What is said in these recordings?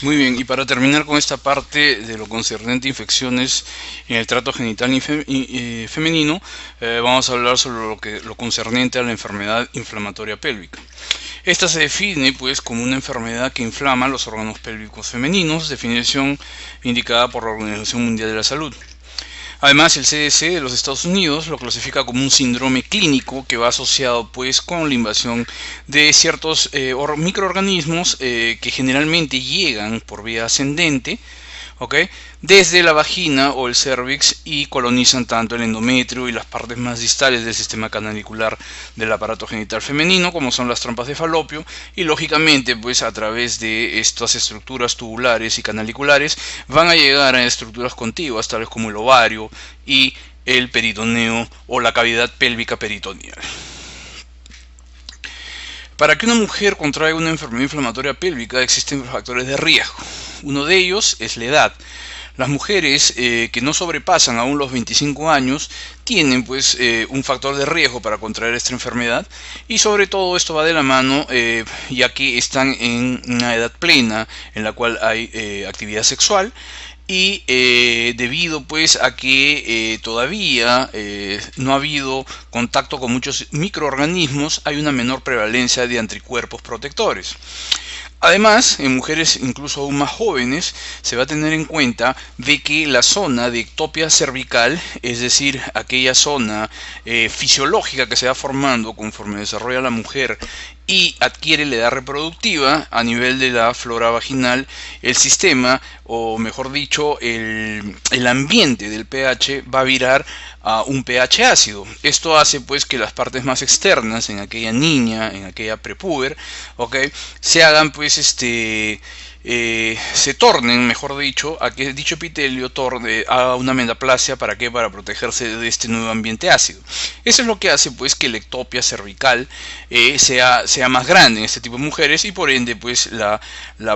Muy bien, y para terminar con esta parte de lo concerniente a infecciones en el trato genital femenino, vamos a hablar sobre lo concerniente a la enfermedad inflamatoria pélvica. Esta se define pues como una enfermedad que inflama los órganos pélvicos femeninos, definición indicada por la Organización Mundial de la Salud. Además, el CDC de los Estados Unidos lo clasifica como un síndrome clínico que va asociado pues con la invasión de ciertos microorganismos que generalmente llegan por vía ascendente, ¿ok? Desde la vagina o el cervix y colonizan tanto el endometrio y las partes más distales del sistema canalicular del aparato genital femenino, como son las trompas de falopio, y lógicamente pues a través de estas estructuras tubulares y canaliculares van a llegar a estructuras contiguas tales como el ovario y el peritoneo o la cavidad pélvica peritoneal. Para que una mujer contraiga una enfermedad inflamatoria pélvica existen factores de riesgo. Uno de ellos es la edad. Las mujeres que no sobrepasan aún los 25 años tienen pues un factor de riesgo para contraer esta enfermedad, y sobre todo esto va de la mano ya que están en una edad plena en la cual hay actividad sexual, y debido pues a que todavía no ha habido contacto con muchos microorganismos, hay una menor prevalencia de anticuerpos protectores. Además, en mujeres incluso aún más jóvenes, se va a tener en cuenta de que la zona de ectopia cervical, es decir, aquella zona fisiológica que se va formando conforme desarrolla la mujer y adquiere la edad reproductiva a nivel de la flora vaginal, el sistema, o mejor dicho, el ambiente del pH va a virar a un pH ácido. Esto hace pues que las partes más externas en aquella niña, en aquella prepuber, ¿okay?, se hagan pues se tornen, mejor dicho, a que dicho epitelio torne a una metaplasia. ¿Para qué? Para protegerse de este nuevo ambiente ácido. Eso es lo que hace pues que la ectopia cervical sea más grande en este tipo de mujeres, y por ende pues la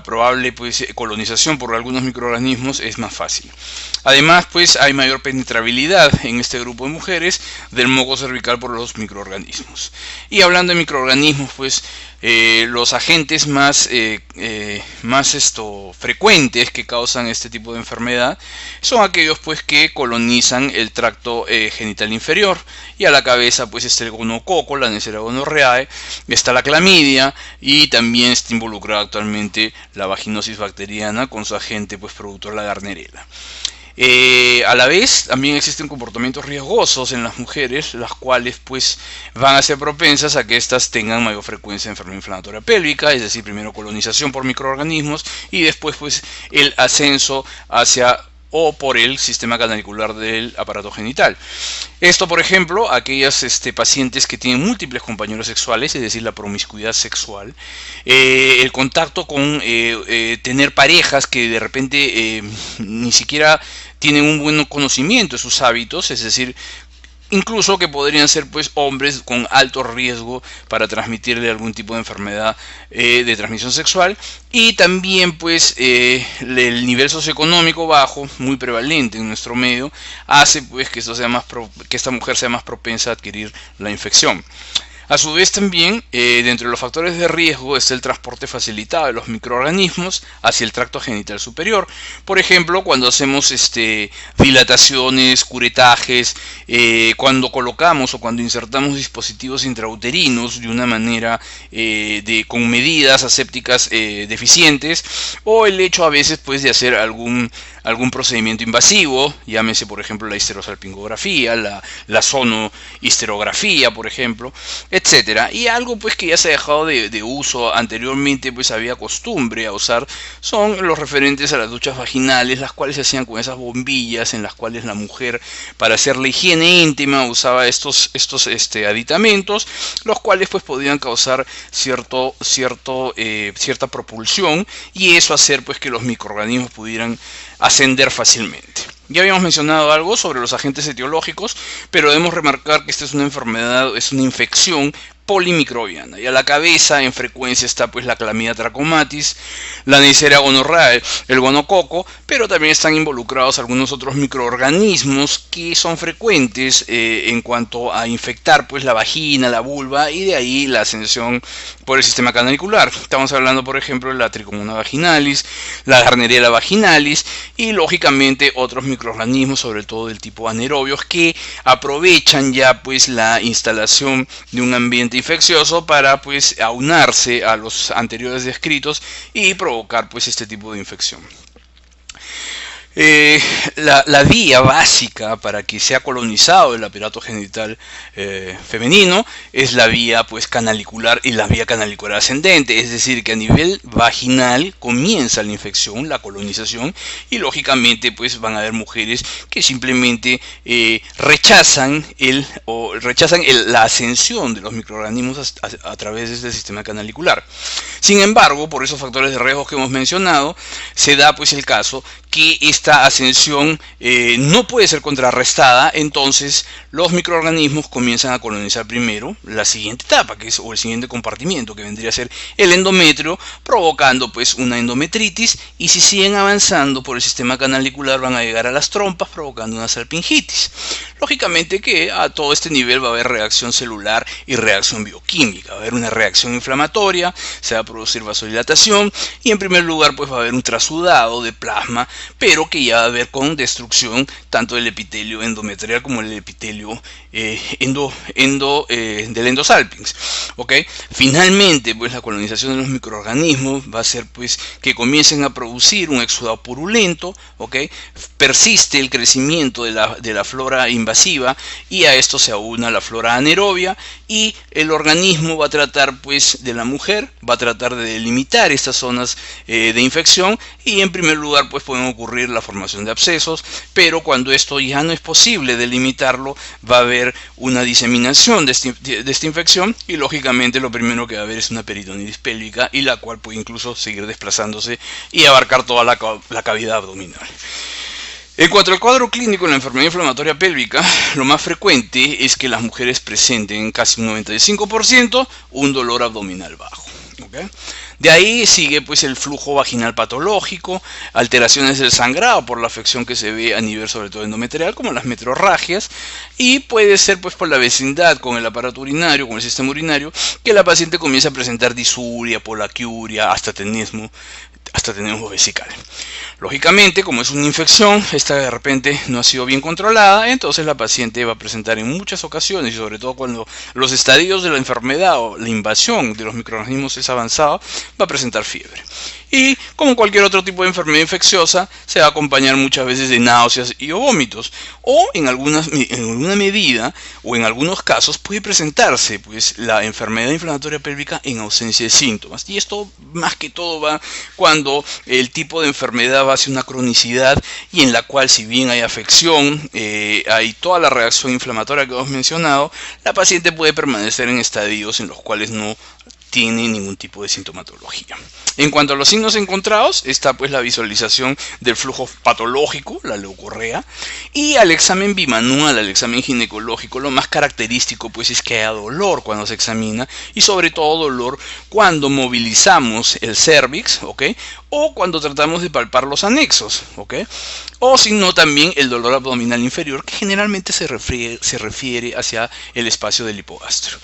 probable pues colonización por algunos microorganismos es más fácil. Además pues hay mayor penetrabilidad en este grupo de mujeres del moco cervical por los microorganismos. Y hablando de microorganismos, pues los agentes más frecuentes que causan este tipo de enfermedad son aquellos pues que colonizan el tracto genital inferior, y a la cabeza pues está el gonococo, la Neisseria gonorrhoeae, está la clamidia, y también está involucrada actualmente la vaginosis bacteriana con su agente pues productor, la Gardnerella. A la vez también existen comportamientos riesgosos en las mujeres, las cuales pues van a ser propensas a que éstas tengan mayor frecuencia de enfermedad inflamatoria pélvica, es decir, primero colonización por microorganismos y después pues el ascenso hacia o por el sistema canalicular del aparato genital. Esto, por ejemplo, aquellas pacientes que tienen múltiples compañeros sexuales, es decir, la promiscuidad sexual, el contacto con tener parejas que de repente ni siquiera tienen un buen conocimiento de sus hábitos, es decir, incluso que podrían ser pues hombres con alto riesgo para transmitirle algún tipo de enfermedad de transmisión sexual, y también pues el nivel socioeconómico bajo, muy prevalente en nuestro medio, hace pues que que esta mujer sea más propensa a adquirir la infección. A su vez también, dentro de los factores de riesgo está el transporte facilitado de los microorganismos hacia el tracto genital superior. Por ejemplo, cuando hacemos dilataciones, curetajes, cuando colocamos o cuando insertamos dispositivos intrauterinos de una manera con medidas asépticas deficientes, o el hecho a veces pues de hacer algún procedimiento invasivo, llámese por ejemplo la histerosalpingografía, la sonohisterografía, por ejemplo, etcétera. Y algo pues que ya se ha dejado de uso anteriormente, pues había costumbre a usar, son los referentes a las duchas vaginales, las cuales se hacían con esas bombillas en las cuales la mujer, para hacer la higiene íntima, usaba estos aditamentos, los cuales pues podían causar cierta propulsión, y eso hacer pues que los microorganismos pudieran ascender fácilmente. Ya habíamos mencionado algo sobre los agentes etiológicos, pero debemos remarcar que esta es una enfermedad, es una infección polimicrobiana. Y a la cabeza en frecuencia está pues la Chlamydia trachomatis, la Neisseria gonorrhoeae, el gonococo, pero también están involucrados algunos otros microorganismos que son frecuentes en cuanto a infectar pues la vagina, la vulva, y de ahí la ascensión por el sistema canalicular. Estamos hablando por ejemplo de la Trichomonas vaginalis, la Gardnerella vaginalis y lógicamente otros microorganismos, sobre todo del tipo anaerobios, que aprovechan ya pues la instalación de un ambiente infeccioso para pues aunarse a los anteriores descritos y provocar pues este tipo de infección. La vía básica para que sea colonizado el aparato genital femenino es la vía pues canalicular y la vía canalicular ascendente, es decir que a nivel vaginal comienza la infección, la colonización, y lógicamente pues van a haber mujeres que simplemente rechazan la ascensión de los microorganismos a través de este sistema canalicular. Sin embargo, por esos factores de riesgo que hemos mencionado, se da pues el caso que esta ascensión no puede ser contrarrestada. Entonces los microorganismos comienzan a colonizar primero la siguiente etapa, que es, o el siguiente compartimiento, que vendría a ser el endometrio, provocando pues una endometritis, y si siguen avanzando por el sistema canalicular van a llegar a las trompas, provocando una salpingitis. Lógicamente que a todo este nivel va a haber reacción celular y reacción bioquímica, va a haber una reacción inflamatoria, se va a producir vasodilatación, y en primer lugar pues va a haber un trasudado de plasma, pero que ya va a haber con destrucción tanto del epitelio endometrial como el epitelio del endosalpinx. ¿Okay? Finalmente pues la colonización de los microorganismos va a ser pues que comiencen a producir un exudado purulento. ¿Okay? Persiste el crecimiento de la flora invasiva, y a esto se aúna la flora anaerobia, y el organismo va a tratar pues de la mujer, va a tratar de delimitar estas zonas de infección, y en primer lugar pues pueden ocurrir la formación de abscesos, pero cuando esto ya no es posible delimitarlo, va a haber una diseminación de esta infección, y lógicamente lo primero que va a haber es una peritonitis pélvica, y la cual puede incluso seguir desplazándose y abarcar toda la cavidad abdominal. En cuanto al cuadro clínico de la enfermedad inflamatoria pélvica, lo más frecuente es que las mujeres presenten casi un 95% un dolor abdominal bajo. ¿Okay? De ahí sigue pues el flujo vaginal patológico, alteraciones del sangrado por la afección que se ve a nivel sobre todo endometrial, como las metrorragias, y puede ser pues por la vecindad con el aparato urinario, con el sistema urinario, que la paciente comienza a presentar disuria, polaquiuria, hasta tenesmo vesical. Lógicamente, como es una infección, esta de repente no ha sido bien controlada, entonces la paciente va a presentar en muchas ocasiones, y sobre todo cuando los estadios de la enfermedad o la invasión de los microorganismos es avanzado, va a presentar fiebre. Y como cualquier otro tipo de enfermedad infecciosa, se va a acompañar muchas veces de náuseas y o vómitos, o en alguna medida o en algunos casos puede presentarse pues la enfermedad inflamatoria pélvica en ausencia de síntomas. Y esto más que todo va cuando el tipo de enfermedad va hacia una cronicidad, y en la cual, si bien hay afección, hay toda la reacción inflamatoria que hemos mencionado, la paciente puede permanecer en estadios en los cuales no tiene ningún tipo de sintomatología. En cuanto a los signos encontrados, está pues la visualización del flujo patológico, la leucorrea, y al examen bimanual, al examen ginecológico, lo más característico pues es que haya dolor cuando se examina, y sobre todo dolor cuando movilizamos el cervix, ¿okay? O cuando tratamos de palpar los anexos, ¿okay? O si no, también el dolor abdominal inferior, que generalmente se refiere hacia el espacio del hipogastrio.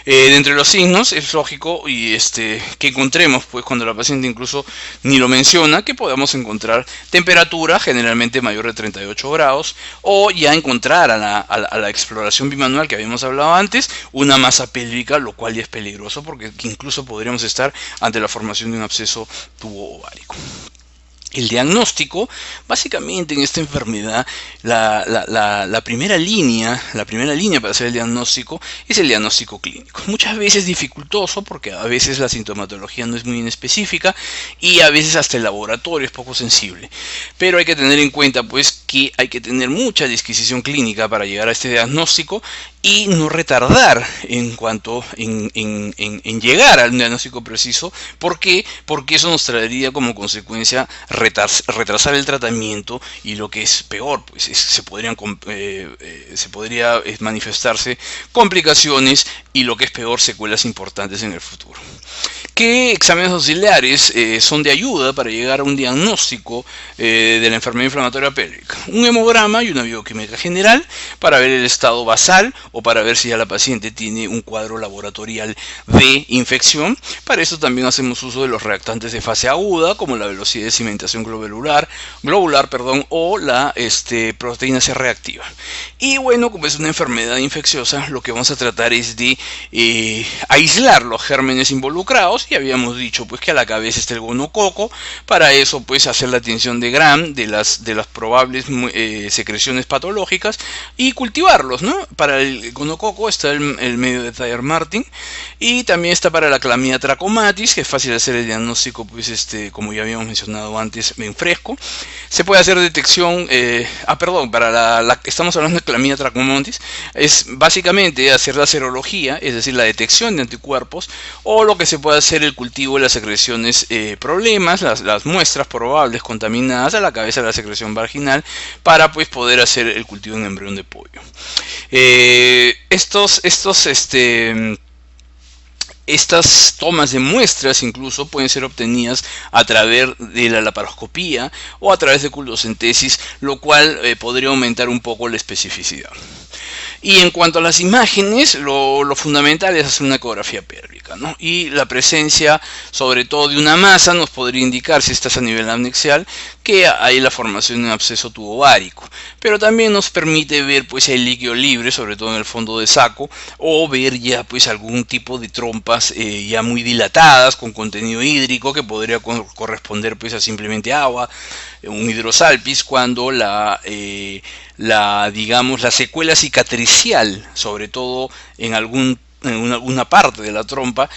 De entre los signos es lógico que encontremos pues cuando la paciente incluso ni lo menciona, que podamos encontrar temperatura generalmente mayor de 38 grados, o ya encontrar a la exploración bimanual que habíamos hablado antes, una masa pélvica, lo cual ya es peligroso porque incluso podríamos estar ante la formación de un absceso tubo-ovárico. El diagnóstico, básicamente en esta enfermedad, la primera línea para hacer el diagnóstico es el diagnóstico clínico. Muchas veces dificultoso porque a veces la sintomatología no es muy específica, y a veces hasta el laboratorio es poco sensible. Pero hay que tener en cuenta pues que hay que tener mucha disquisición clínica para llegar a este diagnóstico, y no retardar en cuanto en llegar al diagnóstico preciso. ¿Por qué? Porque eso nos traería como consecuencia retrasar el tratamiento, y lo que es peor, pues se podría manifestarse complicaciones y, lo que es peor, secuelas importantes en el futuro. ¿Qué exámenes auxiliares son de ayuda para llegar a un diagnóstico de la enfermedad inflamatoria pélvica? Un hemograma y una bioquímica general para ver el estado basal o para ver si ya la paciente tiene un cuadro laboratorial de infección. Para esto también hacemos uso de los reactantes de fase aguda, como la velocidad de cimentación globular, o la proteína C reactiva. Y bueno, como es una enfermedad infecciosa, lo que vamos a tratar es de aislar los gérmenes involucrados. Y habíamos dicho pues que a la cabeza está el gonococo. Para eso pues hacer la tinción de Gram de las probables secreciones patológicas y cultivarlos, ¿no? Para el gonococo está el medio de Thayer-Martin, y también está para la Chlamydia trachomatis, que es fácil hacer el diagnóstico, pues como ya habíamos mencionado antes, en fresco. Se puede hacer detección, para estamos hablando de Chlamydia trachomatis, es básicamente hacer la serología, es decir, la detección de anticuerpos, o lo que se puede hacer el cultivo de las secreciones problemas, las muestras probables contaminadas a la cabeza de la secreción vaginal, para pues poder hacer el cultivo en embrión de pollo. Estas tomas de muestras incluso pueden ser obtenidas a través de la laparoscopía o a través de cultocentesis, lo cual podría aumentar un poco la especificidad. Y en cuanto a las imágenes, lo fundamental es hacer una ecografía pélvica, ¿no? Y la presencia, sobre todo, de una masa nos podría indicar, si estás a nivel anexial, que hay la formación de un absceso tubovárico. Pero también nos permite ver pues si hay líquido libre, sobre todo en el fondo de saco, o ver ya pues algún tipo de trompas ya muy dilatadas con contenido hídrico, que podría corresponder pues a simplemente agua, un hidrosalpis, cuando la secuela cicatricial, sobre todo en alguna parte de la trompa,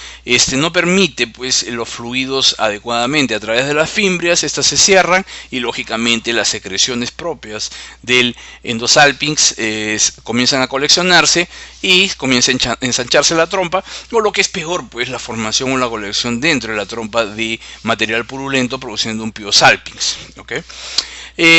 no permite pues los fluidos adecuadamente a través de las fimbrias. Estas se cierran y lógicamente las secreciones propias del endosalpinx comienzan a coleccionarse y comienza a ensancharse la trompa, o lo que es peor, pues la formación o la colección dentro de la trompa de material purulento, produciendo un piosalpinx, ¿okay?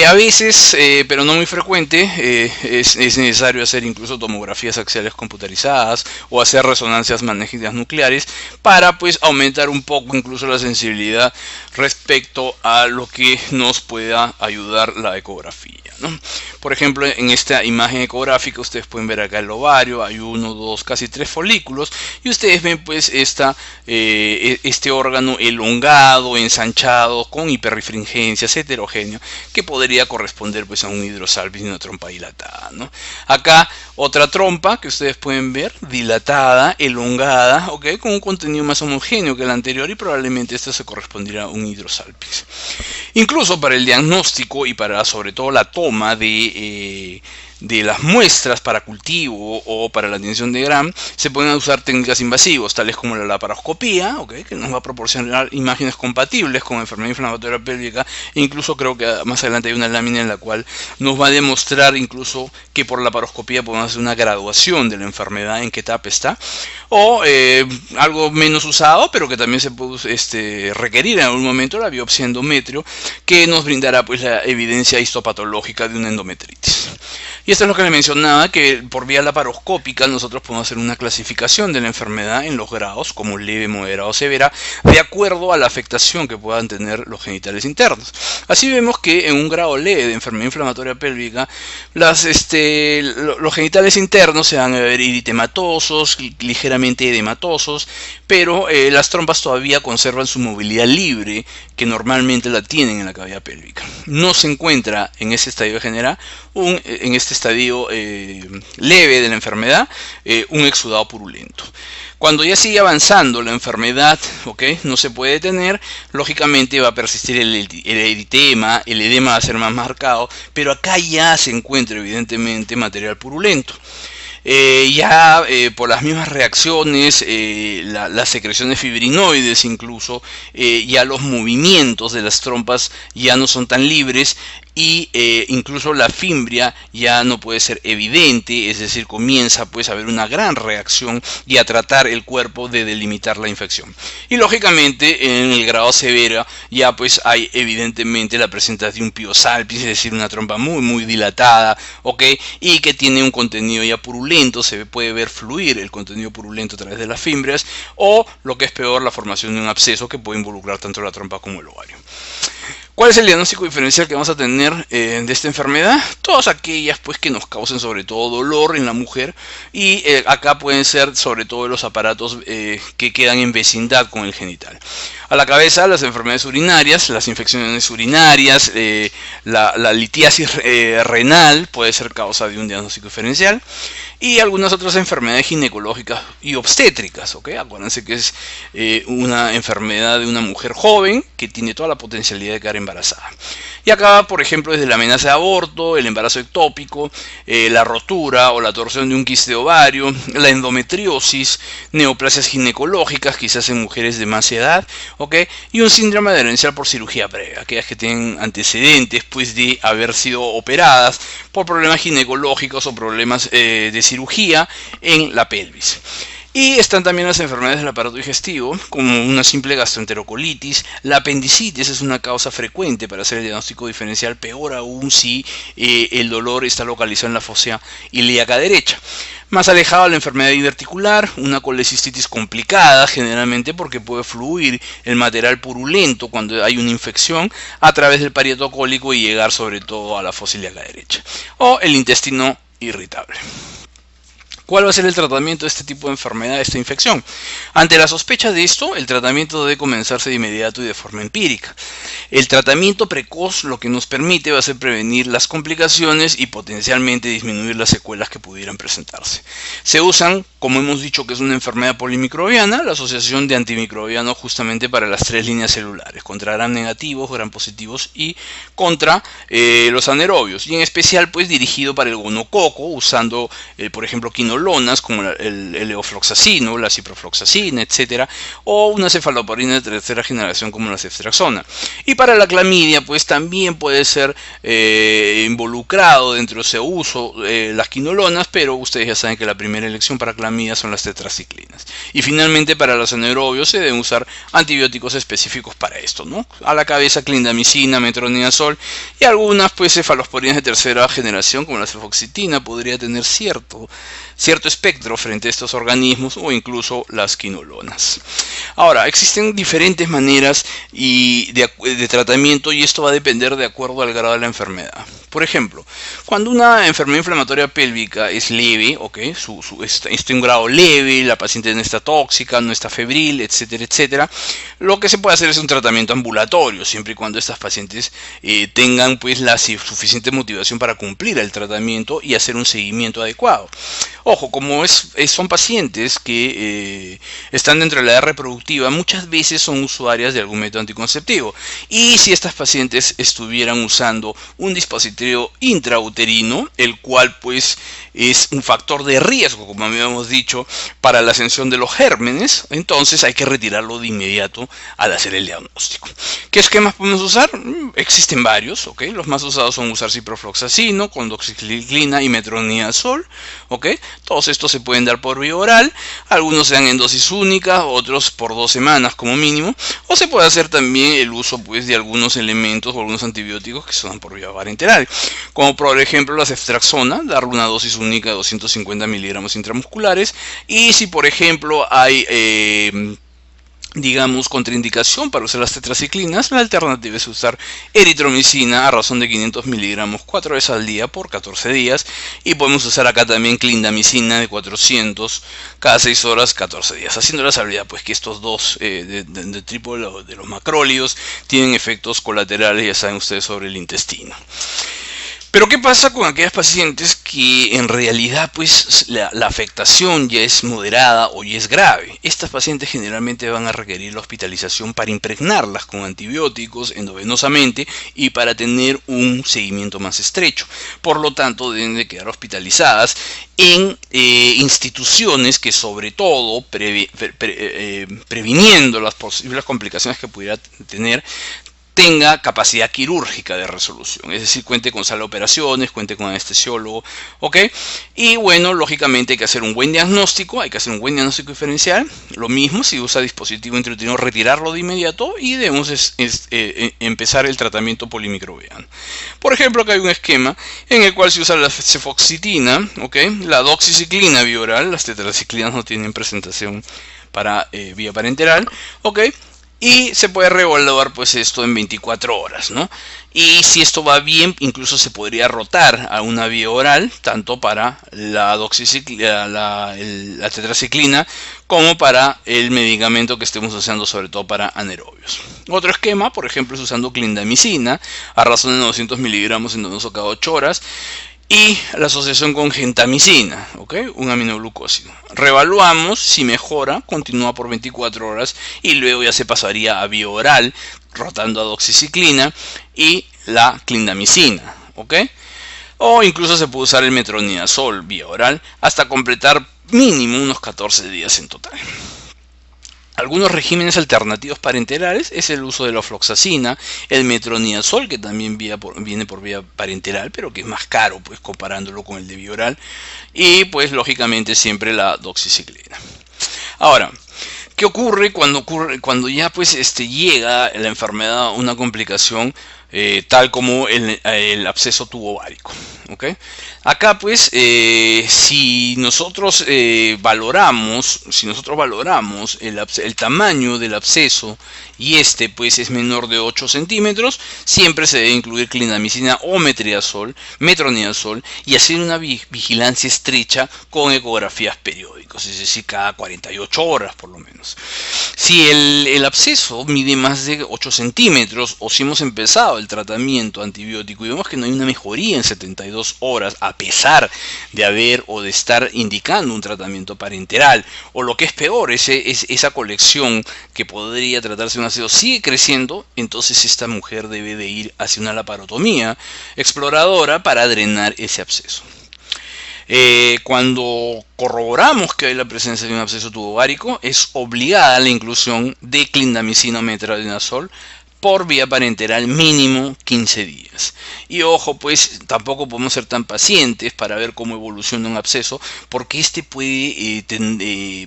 A veces, pero no muy frecuente, es necesario hacer incluso tomografías axiales computarizadas o hacer resonancias magnéticas nucleares para pues aumentar un poco incluso la sensibilidad respecto a lo que nos pueda ayudar la ecografía, ¿no? Por ejemplo, en esta imagen ecográfica ustedes pueden ver acá el ovario, hay 1, 2, casi 3 folículos, y ustedes ven pues este órgano elongado, ensanchado, con hiperrefringencias, heterogéneo, que podría corresponder pues a un hidrosalpinx y una trompa dilatada, ¿no? Acá otra trompa que ustedes pueden ver, dilatada, elongada, ¿okay? Con un contenido más homogéneo que el anterior, y probablemente esto se correspondiera a un hidrosalpinx. Incluso para el diagnóstico y para sobre todo la toma de las muestras para cultivo o para la tinción de Gram, se pueden usar técnicas invasivas tales como la laparoscopía, ¿okay? Que nos va a proporcionar imágenes compatibles con enfermedad inflamatoria pélvica, e incluso creo que más adelante hay una lámina en la cual nos va a demostrar incluso que por laparoscopía podemos hacer una graduación de la enfermedad, en qué etapa está, o algo menos usado pero que también se puede requerir en algún momento, la biopsia endometrio, que nos brindará pues la evidencia histopatológica de una endometritis. Y esto es lo que le mencionaba, que por vía laparoscópica nosotros podemos hacer una clasificación de la enfermedad en los grados, como leve, moderada o severa, de acuerdo a la afectación que puedan tener los genitales internos. Así vemos que en un grado leve de enfermedad inflamatoria pélvica, los genitales internos se van a ver eritematosos, ligeramente edematosos, pero las trompas todavía conservan su movilidad libre, que normalmente la tienen en la cavidad pélvica. No se encuentra en este estadio general, en este estadio leve de la enfermedad, un exudado purulento. Cuando ya sigue avanzando la enfermedad, ¿okay? No se puede detener, lógicamente va a persistir el eritema, el edema va a ser más marcado, pero acá ya se encuentra evidentemente material purulento. Por las mismas reacciones, las secreciones fibrinoides incluso, ya los movimientos de las trompas ya no son tan libres, y incluso la fimbria ya no puede ser evidente, es decir, comienza pues a haber una gran reacción y a tratar el cuerpo de delimitar la infección. Y lógicamente en el grado severo ya pues hay evidentemente la presentación de un piosalpis, es decir, una trompa muy dilatada, ¿ok? Y que tiene un contenido ya purulento, se puede ver fluir el contenido purulento a través de las fimbrias, o lo que es peor, la formación de un absceso que puede involucrar tanto la trompa como el ovario. ¿Cuál es el diagnóstico diferencial que vamos a tener de esta enfermedad? Todas aquellas pues que nos causen sobre todo dolor en la mujer, y acá pueden ser sobre todo los aparatos que quedan en vecindad con el genital. A la cabeza, las enfermedades urinarias, las infecciones urinarias, la litiasis renal puede ser causa de un diagnóstico diferencial, y algunas otras enfermedades ginecológicas y obstétricas, ¿ok? Acuérdense que es una enfermedad de una mujer joven que tiene toda la potencialidad de quedar embarazada. Y acá, por ejemplo, desde la amenaza de aborto, el embarazo ectópico, la rotura o la torsión de un quiste de ovario, la endometriosis, neoplasias ginecológicas, quizás en mujeres de más edad, ¿ok? Y un síndrome adherencial por cirugía previa, aquellas que tienen antecedentes pues, de haber sido operadas por problemas ginecológicos o problemas de cirugía en la pelvis. Y están también las enfermedades del aparato digestivo, como una simple gastroenterocolitis. La apendicitis es una causa frecuente para hacer el diagnóstico diferencial, peor aún si el dolor está localizado en la fosa ilíaca derecha. Más alejado, la enfermedad diverticular, una colecistitis complicada, generalmente porque puede fluir el material purulento cuando hay una infección a través del parieto cólico y llegar sobre todo a la fosa ilíaca derecha. O el intestino irritable. ¿Cuál va a ser el tratamiento de este tipo de enfermedad, de esta infección? Ante la sospecha de esto, el tratamiento debe comenzarse de inmediato y de forma empírica. El tratamiento precoz lo que nos permite va a ser prevenir las complicaciones y potencialmente disminuir las secuelas que pudieran presentarse. Se usan, como hemos dicho que es una enfermedad polimicrobiana, la asociación de antimicrobianos justamente para las tres líneas celulares, contra gram negativos, gram positivos y contra los anaerobios, y en especial pues dirigido para el gonococo, usando por ejemplo quinolonas como el leofloxacino, la ciprofloxacina, etcétera, o una cefalosporina de tercera generación como la ceftriaxona. Y para la clamidia pues también puede ser involucrado dentro de ese uso las quinolonas, pero ustedes ya saben que la primera elección para clamidia son las tetraciclinas. Y finalmente para los anaerobios se deben usar antibióticos específicos para esto, ¿no? A la cabeza clindamicina, metronidazol, y algunas pues cefalosporinas de tercera generación como la cefoxitina podría tener cierto espectro frente a estos organismos, o incluso las quinolonas. Ahora, existen diferentes maneras de tratamiento, y esto va a depender de acuerdo al grado de la enfermedad. Por ejemplo, cuando una enfermedad inflamatoria pélvica es leve, ¿okay? Está en un grado leve, la paciente no está tóxica, no está febril, etcétera, etcétera, lo que se puede hacer es un tratamiento ambulatorio, siempre y cuando estas pacientes tengan pues la suficiente motivación para cumplir el tratamiento y hacer un seguimiento adecuado. Ojo, como son pacientes que están dentro de la edad reproductiva, muchas veces son usuarias de algún método anticonceptivo. Y si estas pacientes estuvieran usando un dispositivo intrauterino, el cual pues es un factor de riesgo, como habíamos dicho, para la ascensión de los gérmenes, entonces hay que retirarlo de inmediato al hacer el diagnóstico. ¿Qué esquemas podemos usar? Existen varios, ¿ok? Los más usados son usar ciprofloxacino con doxiciclina y metronidazol, ¿ok? Todos estos se pueden dar por vía oral, algunos se dan en dosis única, otros por 2 semanas como mínimo, o se puede hacer también el uso pues, de algunos elementos o algunos antibióticos que se dan por vía parenteral, como por ejemplo la ceftriaxona, darle una dosis única de 250 miligramos intramusculares, y si por ejemplo hay digamos contraindicación para usar las tetraciclinas, la alternativa es usar eritromicina a razón de 500 miligramos 4 veces al día por 14 días, y podemos usar acá también clindamicina de 400 cada 6 horas 14 días, haciendo la salvedad pues que estos dos de tipo de los macrólidos tienen efectos colaterales, ya saben ustedes, sobre el intestino. Pero ¿qué pasa con aquellas pacientes que en realidad pues la afectación ya es moderada o ya es grave? Estas pacientes generalmente van a requerir la hospitalización para impregnarlas con antibióticos endovenosamente y para tener un seguimiento más estrecho. Por lo tanto, deben de quedar hospitalizadas en instituciones que, sobre todo previniendo las posibles complicaciones que pudiera tener, tenga capacidad quirúrgica de resolución, es decir, cuente con sala de operaciones, cuente con anestesiólogo, ¿ok? Y bueno, lógicamente hay que hacer un buen diagnóstico, diferencial. Lo mismo si usa dispositivo intrauterino, retirarlo de inmediato y debemos empezar el tratamiento polimicrobiano. Por ejemplo, acá hay un esquema en el cual se usa la cefoxitina, ¿ok? La doxiciclina bioral, las tetraciclinas no tienen presentación para vía parenteral, ¿ok? Y se puede reevaluar pues esto en 24 horas, ¿no? Y si esto va bien, incluso se podría rotar a una vía oral, tanto para la tetraciclina como para el medicamento que estemos usando, sobre todo para anaerobios. Otro esquema, por ejemplo, es usando clindamicina a razón de 900 miligramos en dosis cada 8 horas. Y la asociación con gentamicina, ¿ok? Un aminoglucósido. Reevaluamos, si mejora, continúa por 24 horas y luego ya se pasaría a vía oral, rotando a doxiciclina y la clindamicina, ¿ok? O incluso se puede usar el metronidazol vía oral hasta completar mínimo unos 14 días en total. Algunos regímenes alternativos parenterales es el uso de la ofloxacina, el metronidazol, que también viene por vía parenteral, pero que es más caro, pues comparándolo con el de vía oral, y pues lógicamente siempre la doxiciclina. Ahora, ¿qué ocurre cuando ya pues llega la enfermedad a una complicación tal como el absceso tubovárico? ¿Okay? Acá pues si nosotros valoramos el tamaño del absceso y pues es menor de 8 centímetros, siempre se debe incluir clindamicina o metronidazol y hacer una vigilancia estrecha con ecografías periódicas, es decir, cada 48 horas por lo menos. Si el absceso mide más de 8 centímetros o si hemos empezado el tratamiento antibiótico y vemos que no hay una mejoría en 72 horas a pesar de haber o de estar indicando un tratamiento parenteral, o lo que es peor, esa colección que podría tratarse de un absceso sigue creciendo, entonces esta mujer debe de ir hacia una laparotomía exploradora para drenar ese absceso. Cuando corroboramos que hay la presencia de un absceso tubovárico, es obligada la inclusión de clindamicina o metronidazol por vía parenteral mínimo 15 días. Y ojo, pues tampoco podemos ser tan pacientes para ver cómo evoluciona un absceso, porque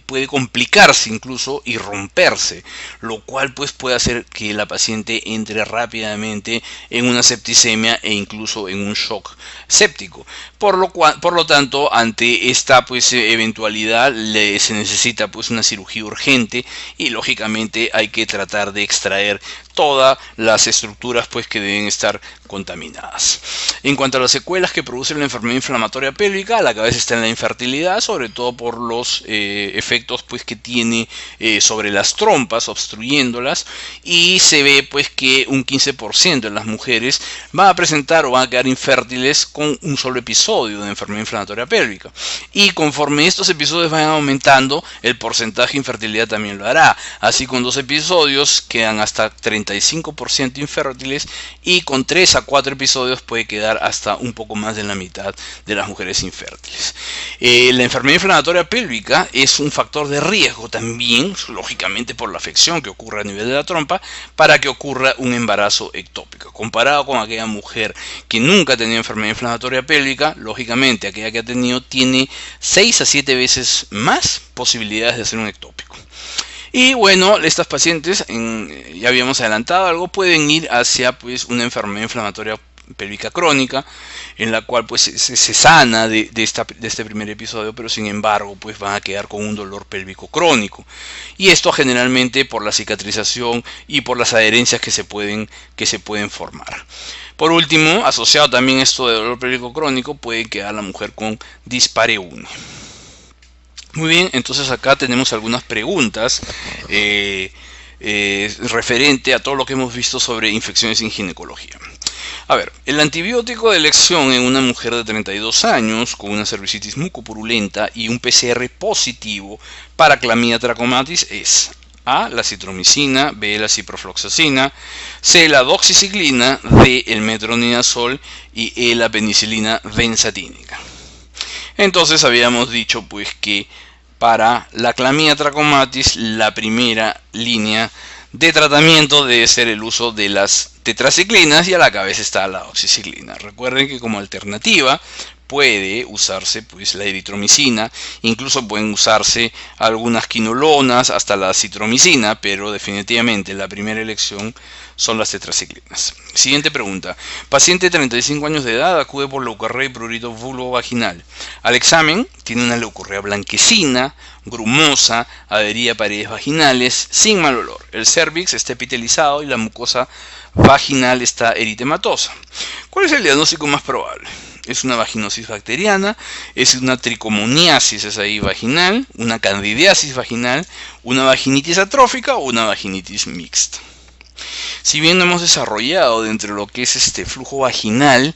puede complicarse incluso y romperse, lo cual pues puede hacer que la paciente entre rápidamente en una septicemia e incluso en un shock séptico. Por lo tanto, ante esta pues eventualidad se necesita pues una cirugía urgente y lógicamente hay que tratar de extraer todas las estructuras pues que deben estar contaminadas. En cuanto a las secuelas que produce la enfermedad inflamatoria pélvica, la cabeza está en la infertilidad, sobre todo por los efectos pues que tiene sobre las trompas, obstruyéndolas, y se ve pues que un 15% de las mujeres van a presentar o van a quedar infértiles con un solo episodio de enfermedad inflamatoria pélvica, y conforme estos episodios vayan aumentando, el porcentaje de infertilidad también lo hará. Así, con 2 episodios quedan hasta 35% infértiles, y con 3 a 4 episodios puede quedar hasta un poco más de la mitad de las mujeres infértiles. La enfermedad inflamatoria pélvica es un factor de riesgo también, lógicamente por la afección que ocurre a nivel de la trompa, para que ocurra un embarazo ectópico. Comparado con aquella mujer que nunca ha tenido enfermedad inflamatoria pélvica, lógicamente aquella que ha tenido tiene 6 a 7 veces más posibilidades de hacer un ectópico. Y bueno, estas pacientes, ya habíamos adelantado algo, pueden ir hacia pues una enfermedad inflamatoria pélvica crónica, en la cual pues se sana de este primer episodio, pero sin embargo pues van a quedar con un dolor pélvico crónico, y esto generalmente por la cicatrización y por las adherencias que se pueden formar. Por último, asociado también a esto de dolor pélvico crónico, puede quedar la mujer con dispareunia. Muy bien, entonces acá tenemos algunas preguntas referente a todo lo que hemos visto sobre infecciones en ginecología. A ver, el antibiótico de elección en una mujer de 32 años con una cervicitis mucopurulenta y un PCR positivo para Chlamydia trachomatis es: A, la citromicina; B, la ciprofloxacina; C, la doxiciclina; D, el metronidazol; y E, la penicilina benzatínica. Entonces habíamos dicho pues que para la Chlamydia trachomatis la primera línea de tratamiento debe ser el uso de las tetraciclinas y a la cabeza está la oxiciclina. Recuerden que como alternativa puede usarse pues la eritromicina, incluso pueden usarse algunas quinolonas, hasta la citromicina, pero definitivamente la primera elección son las tetraciclinas. Siguiente pregunta. Paciente de 35 años de edad acude por leucorrea y prurito vulvovaginal. Al examen tiene una leucorrea blanquecina, grumosa, adherida a paredes vaginales, sin mal olor. El cérvix está epitelizado y la mucosa vaginal está eritematosa. ¿Cuál es el diagnóstico más probable? Es una vaginosis bacteriana, es una tricomoniasis vaginal, una candidiasis vaginal, una vaginitis atrófica o una vaginitis mixta. Si bien no hemos desarrollado dentro de lo que es este flujo vaginal,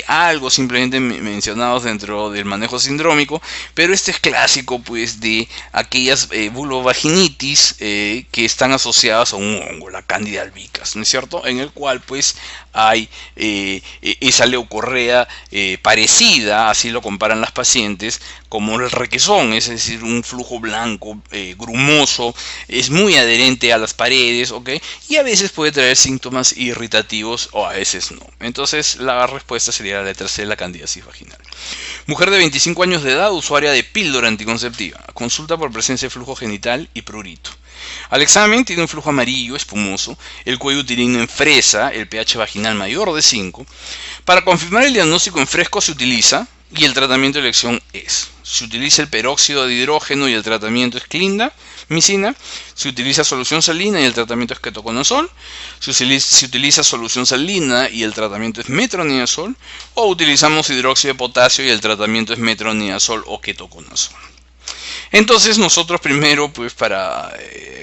algo simplemente mencionados dentro del manejo sindrómico, pero este es clásico pues de aquellas vulvovaginitis que están asociadas a un hongo, la Candida albicans, ¿no es cierto? En el cual pues hay esa leucorrea parecida, así lo comparan las pacientes, como el requesón, es decir, un flujo blanco, grumoso, es muy adherente a las paredes, y a veces puede traer síntomas irritativos o a veces no. Entonces la respuesta sería la letra C, la candidiasis vaginal. Mujer de 25 años de edad, usuaria de píldora anticonceptiva. Consulta por presencia de flujo genital y prurito. Al examen tiene un flujo amarillo espumoso, el cuello uterino en fresa, el pH vaginal mayor de 5. Para confirmar el diagnóstico en fresco se utiliza, y el tratamiento de elección es, se utiliza el peróxido de hidrógeno y el tratamiento es clindamicina, se utiliza solución salina y el tratamiento es ketoconazol, se utiliza solución salina y el tratamiento es metronidazol, o utilizamos hidróxido de potasio y el tratamiento es metronidazol o ketoconazol. Entonces nosotros primero, pues para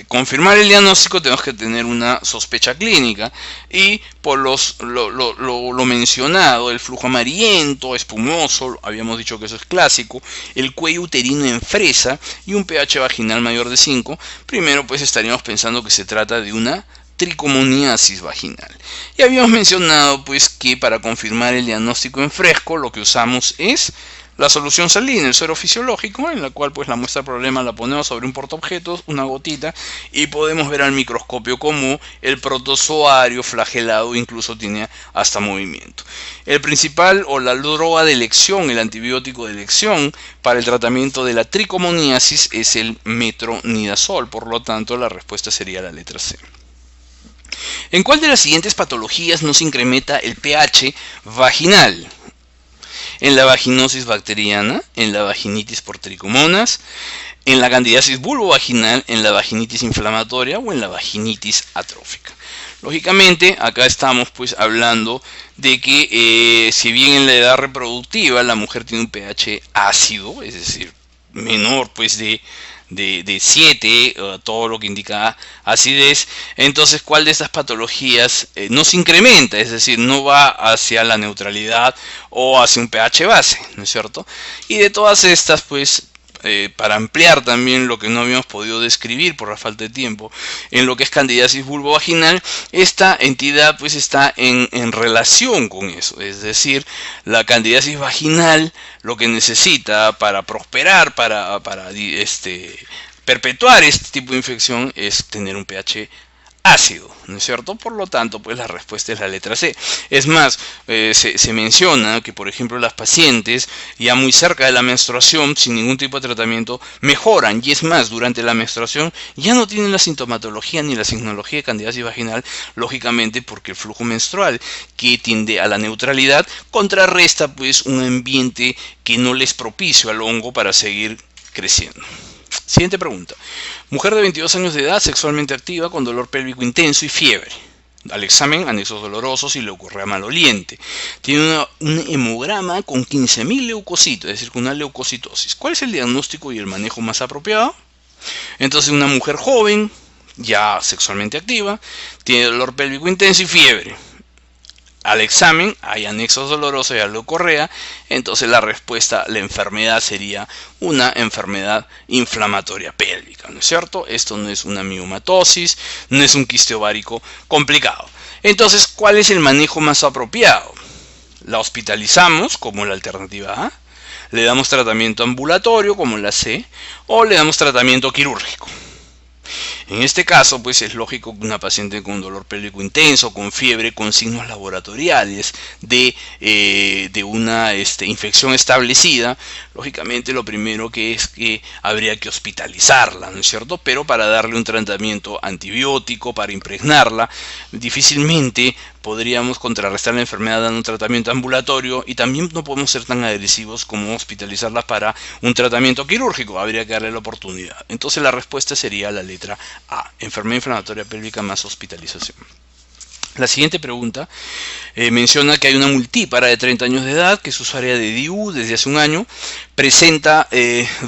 confirmar el diagnóstico tenemos que tener una sospecha clínica, y por lo mencionado, el flujo amarillento, espumoso, habíamos dicho que eso es clásico, el cuello uterino en fresa y un pH vaginal mayor de 5, primero pues estaríamos pensando que se trata de una tricomoniasis vaginal. Y habíamos mencionado pues que para confirmar el diagnóstico en fresco lo que usamos es la solución salina, el suero fisiológico, en la cual pues la muestra problema la ponemos sobre un portaobjetos, una gotita, y podemos ver al microscopio como el protozoario flagelado incluso tiene hasta movimiento. El principal o la droga de elección, el antibiótico de elección para el tratamiento de la tricomoniasis es el metronidazol, por lo tanto la respuesta sería la letra C. ¿En cuál de las siguientes patologías no se incrementa el pH vaginal? En la vaginosis bacteriana, en la vaginitis por tricomonas, en la candidiasis vulvovaginal, en la vaginitis inflamatoria o en la vaginitis atrófica. Lógicamente, acá estamos pues hablando de que si bien en la edad reproductiva la mujer tiene un pH ácido, es decir, menor pues de 7, todo lo que indica acidez, entonces ¿cuál de estas patologías no se incrementa? Es decir, no va hacia la neutralidad o hacia un pH base, ¿no es cierto? Y de todas estas, pues, para ampliar también lo que no habíamos podido describir por la falta de tiempo en lo que es candidiasis vulvovaginal, esta entidad pues está en relación con eso, es decir, la candidiasis vaginal lo que necesita para prosperar, para perpetuar este tipo de infección es tener un pH ácido, ¿no es cierto? Por lo tanto, pues la respuesta es la letra C. Es más, se menciona que, por ejemplo, las pacientes ya muy cerca de la menstruación, sin ningún tipo de tratamiento, mejoran. Y es más, durante la menstruación ya no tienen la sintomatología ni la signología de candidiasis vaginal, lógicamente porque el flujo menstrual, que tiende a la neutralidad, contrarresta pues un ambiente que no les propicio al hongo para seguir creciendo. Siguiente pregunta. Mujer de 22 años de edad, sexualmente activa, con dolor pélvico intenso y fiebre. Al examen, anexos dolorosos y leucorrea maloliente. Tiene un hemograma con 15.000 leucocitos, es decir, con una leucocitosis. ¿Cuál es el diagnóstico y el manejo más apropiado? Entonces, una mujer joven, ya sexualmente activa, tiene dolor pélvico intenso y fiebre. Al examen hay anexos dolorosos y a leucorrea, entonces la respuesta, la enfermedad sería una enfermedad inflamatoria pélvica, ¿no es cierto? Esto no es una miomatosis, no es un quiste ovárico complicado. Entonces, ¿cuál es el manejo más apropiado? La hospitalizamos como la alternativa A, le damos tratamiento ambulatorio como la C, o le damos tratamiento quirúrgico. En este caso, pues es lógico que una paciente con dolor pélvico intenso, con fiebre, con signos laboratoriales de una infección establecida, lógicamente lo primero que es que habría que hospitalizarla, ¿no es cierto? Pero para darle un tratamiento antibiótico, para impregnarla, difícilmente podríamos contrarrestar la enfermedad dando un tratamiento ambulatorio, y también no podemos ser tan agresivos como hospitalizarla para un tratamiento quirúrgico. Habría que darle la oportunidad. Entonces la respuesta sería la letra A, enfermedad inflamatoria pélvica más hospitalización. La siguiente pregunta menciona que hay una multípara de 30 años de edad que es usuaria de DIU desde hace un año, presenta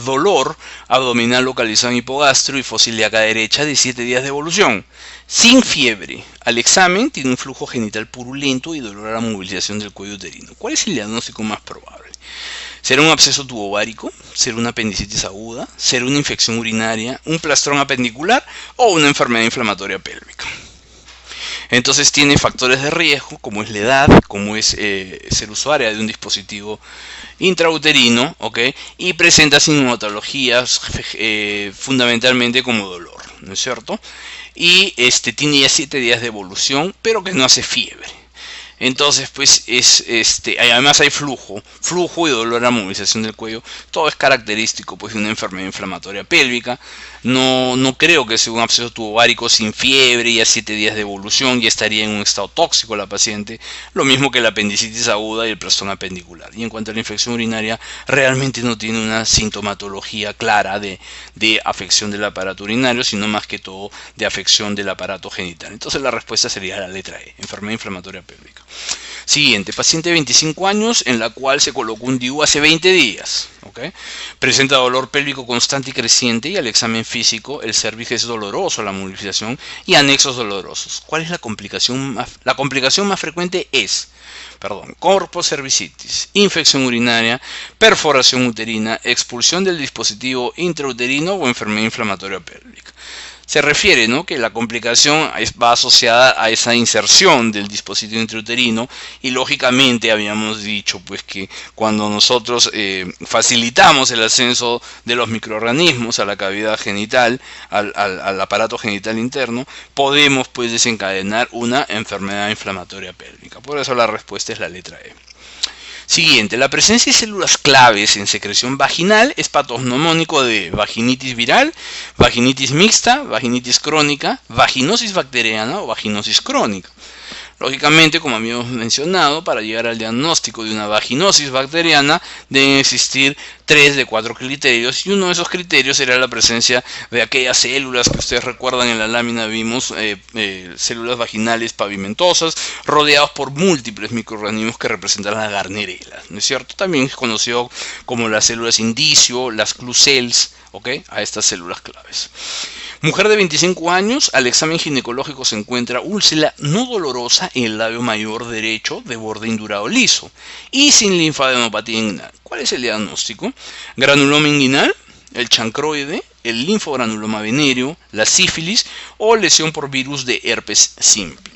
dolor abdominal localizado en hipogastro y fosa ilíaca derecha de 7 días de evolución, sin fiebre. Al examen tiene un flujo genital purulento y dolor a la movilización del cuello uterino. ¿Cuál es el diagnóstico más probable? ¿Será un absceso tubovárico? ¿Será una apendicitis aguda? ¿Será una infección urinaria? ¿Un plastrón apendicular? ¿O una enfermedad inflamatoria pélvica? Entonces tiene factores de riesgo, como es la edad, como es ser usuaria de un dispositivo intrauterino, ¿ok? Y presenta sintomatologías fundamentalmente como dolor, ¿no es cierto? Y tiene ya 7 días de evolución, pero que no hace fiebre. Entonces, pues, además hay flujo y dolor a la movilización del cuello. Todo es característico, pues, de una enfermedad inflamatoria pélvica. No creo que sea un absceso tubovárico sin fiebre y a 7 días de evolución ya estaría en un estado tóxico la paciente. Lo mismo que la apendicitis aguda y el plastrón apendicular. Y en cuanto a la infección urinaria, realmente no tiene una sintomatología clara de afección del aparato urinario, sino más que todo de afección del aparato genital. Entonces la respuesta sería la letra E, enfermedad inflamatoria pélvica. Siguiente, paciente de 25 años en la cual se colocó un DIU hace 20 días. ¿Okay? Presenta dolor pélvico constante y creciente, y al examen físico el cervix es doloroso, la movilización y anexos dolorosos. ¿Cuál es la complicación? La complicación más frecuente es, corpocervicitis, infección urinaria, perforación uterina, expulsión del dispositivo intrauterino o enfermedad inflamatoria pélvica. Se refiere, ¿no?, que la complicación va asociada a esa inserción del dispositivo intrauterino, y lógicamente habíamos dicho pues que cuando nosotros facilitamos el ascenso de los microorganismos a la cavidad genital, al aparato genital interno, podemos pues desencadenar una enfermedad inflamatoria pélvica. Por eso la respuesta es la letra E. Siguiente, la presencia de células claves en secreción vaginal es patognomónico de vaginitis viral, vaginitis mixta, vaginitis crónica, vaginosis bacteriana o vaginosis crónica. Lógicamente, como habíamos mencionado, para llegar al diagnóstico de una vaginosis bacteriana deben existir 3 de 4 criterios, y uno de esos criterios era la presencia de aquellas células que ustedes recuerdan en la lámina. Vimos células vaginales pavimentosas rodeados por múltiples microorganismos que representan la Garnerella, ¿no es cierto? También es conocido como las células indicio, las Clucells, ¿ok? A estas células claves. Mujer de 25 años, al examen ginecológico se encuentra úlcera no dolorosa en el labio mayor derecho de borde indurado liso y sin linfadenopatía inguinal. ¿Cuál es el diagnóstico? Granuloma inguinal, el chancroide, el linfogranuloma venéreo, la sífilis o lesión por virus de herpes simple.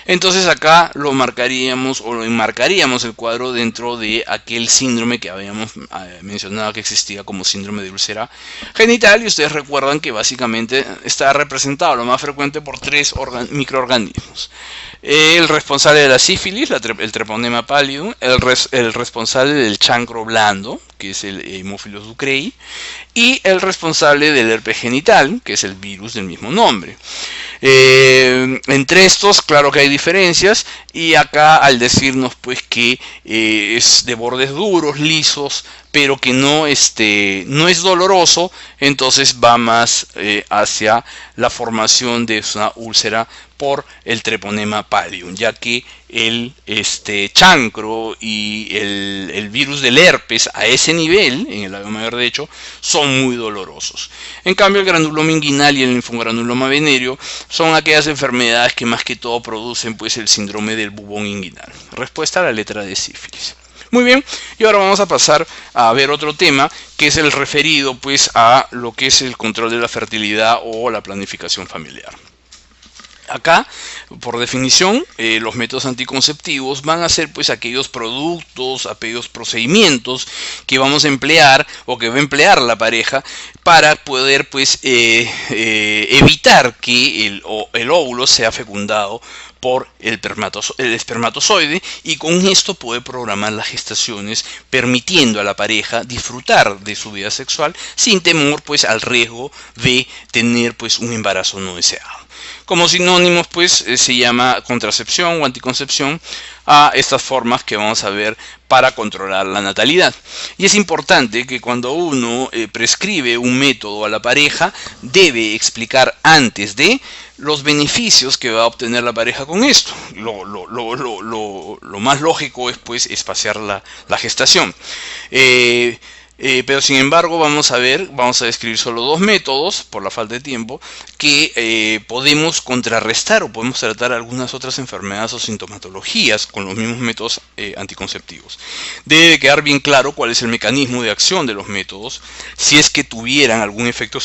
Entonces acá lo marcaríamos o lo enmarcaríamos el cuadro dentro de aquel síndrome que habíamos mencionado que existía como síndrome de úlcera genital, y ustedes recuerdan que básicamente está representado lo más frecuente por 3 microorganismos. El responsable de la sífilis, el Treponema pallidum, el responsable del chancro blando, que es el Haemophilus ducreyi, y el responsable del herpes genital, que es el virus del mismo nombre. Entre estos, claro que hay diferencias, y acá al decirnos pues que es de bordes duros, lisos, pero que no es doloroso, entonces va más hacia la formación de una úlcera por el Treponema pallidum, ya que el chancro y el virus del herpes a ese nivel, en el labio mayor de hecho, son muy dolorosos. En cambio, el granuloma inguinal y el linfogranuloma venéreo son aquellas enfermedades que más que todo producen pues el síndrome del bubón inguinal. Respuesta a la letra de sífilis. Muy bien, y ahora vamos a pasar a ver otro tema, que es el referido pues a lo que es el control de la fertilidad o la planificación familiar. Acá, por definición, los métodos anticonceptivos van a ser pues aquellos productos, aquellos procedimientos que vamos a emplear o que va a emplear la pareja para poder pues evitar que el óvulo sea fecundado por el espermatozoide, y con esto puede programar las gestaciones, permitiendo a la pareja disfrutar de su vida sexual sin temor pues al riesgo de tener pues un embarazo no deseado. Como sinónimos pues se llama contracepción o anticoncepción a estas formas que vamos a ver para controlar la natalidad. Y es importante que cuando uno prescribe un método a la pareja, debe explicar antes de los beneficios que va a obtener la pareja con esto. Lo más lógico es pues espaciar la gestación. Pero sin embargo vamos a describir solo dos métodos por la falta de tiempo que podemos contrarrestar o podemos tratar algunas otras enfermedades o sintomatologías con los mismos métodos anticonceptivos. Debe quedar bien claro cuál es el mecanismo de acción de los métodos, si es que tuvieran algún efecto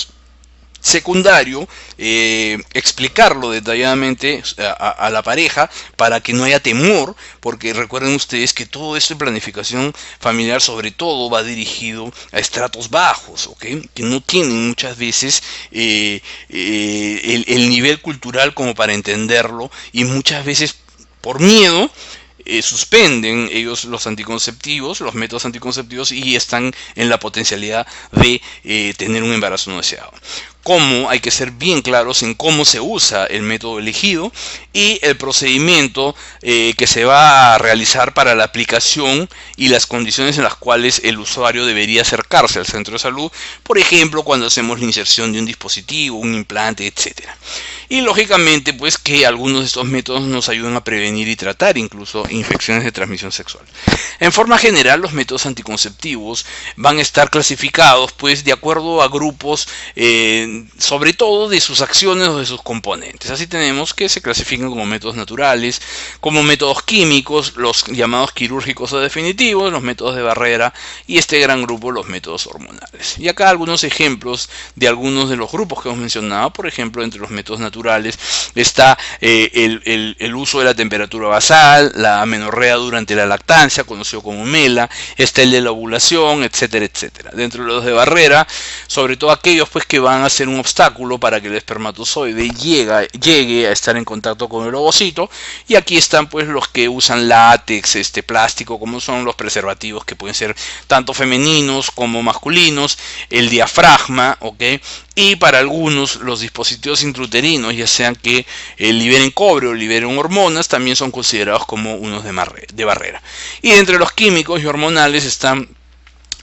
secundario, explicarlo detalladamente a la pareja para que no haya temor, porque recuerden ustedes que todo esto de planificación familiar sobre todo va dirigido a estratos bajos, ¿okay? Que no tienen muchas veces el nivel cultural como para entenderlo, y muchas veces por miedo suspenden ellos los métodos anticonceptivos, y están en la potencialidad de tener un embarazo no deseado. Cómo hay que ser bien claros en cómo se usa el método elegido y el procedimiento que se va a realizar para la aplicación y las condiciones en las cuales el usuario debería acercarse al centro de salud, por ejemplo cuando hacemos la inserción de un dispositivo, un implante, etcétera. Y lógicamente pues que algunos de estos métodos nos ayudan a prevenir y tratar incluso infecciones de transmisión sexual. En forma general, los métodos anticonceptivos van a estar clasificados pues de acuerdo a grupos, sobre todo de sus acciones o de sus componentes. Así tenemos que se clasifican como métodos naturales, como métodos químicos, los llamados quirúrgicos o definitivos, los métodos de barrera, y este gran grupo, los métodos hormonales. Y acá algunos ejemplos de algunos de los grupos que hemos mencionado. Por ejemplo, entre los métodos naturales está el uso de la temperatura basal, la amenorrea durante la lactancia, conocido como MELA, está el de la ovulación, etcétera, etcétera. Dentro de los de barrera, sobre todo aquellos pues que van a ser un obstáculo para que el espermatozoide llegue a estar en contacto con el ovocito, y aquí están pues los que usan látex, plástico, como son los preservativos, que pueden ser tanto femeninos como masculinos, el diafragma, ¿ok? Y para algunos los dispositivos intrauterinos, ya sean que liberen cobre o liberen hormonas, también son considerados como unos de barrera. Y entre los químicos y hormonales están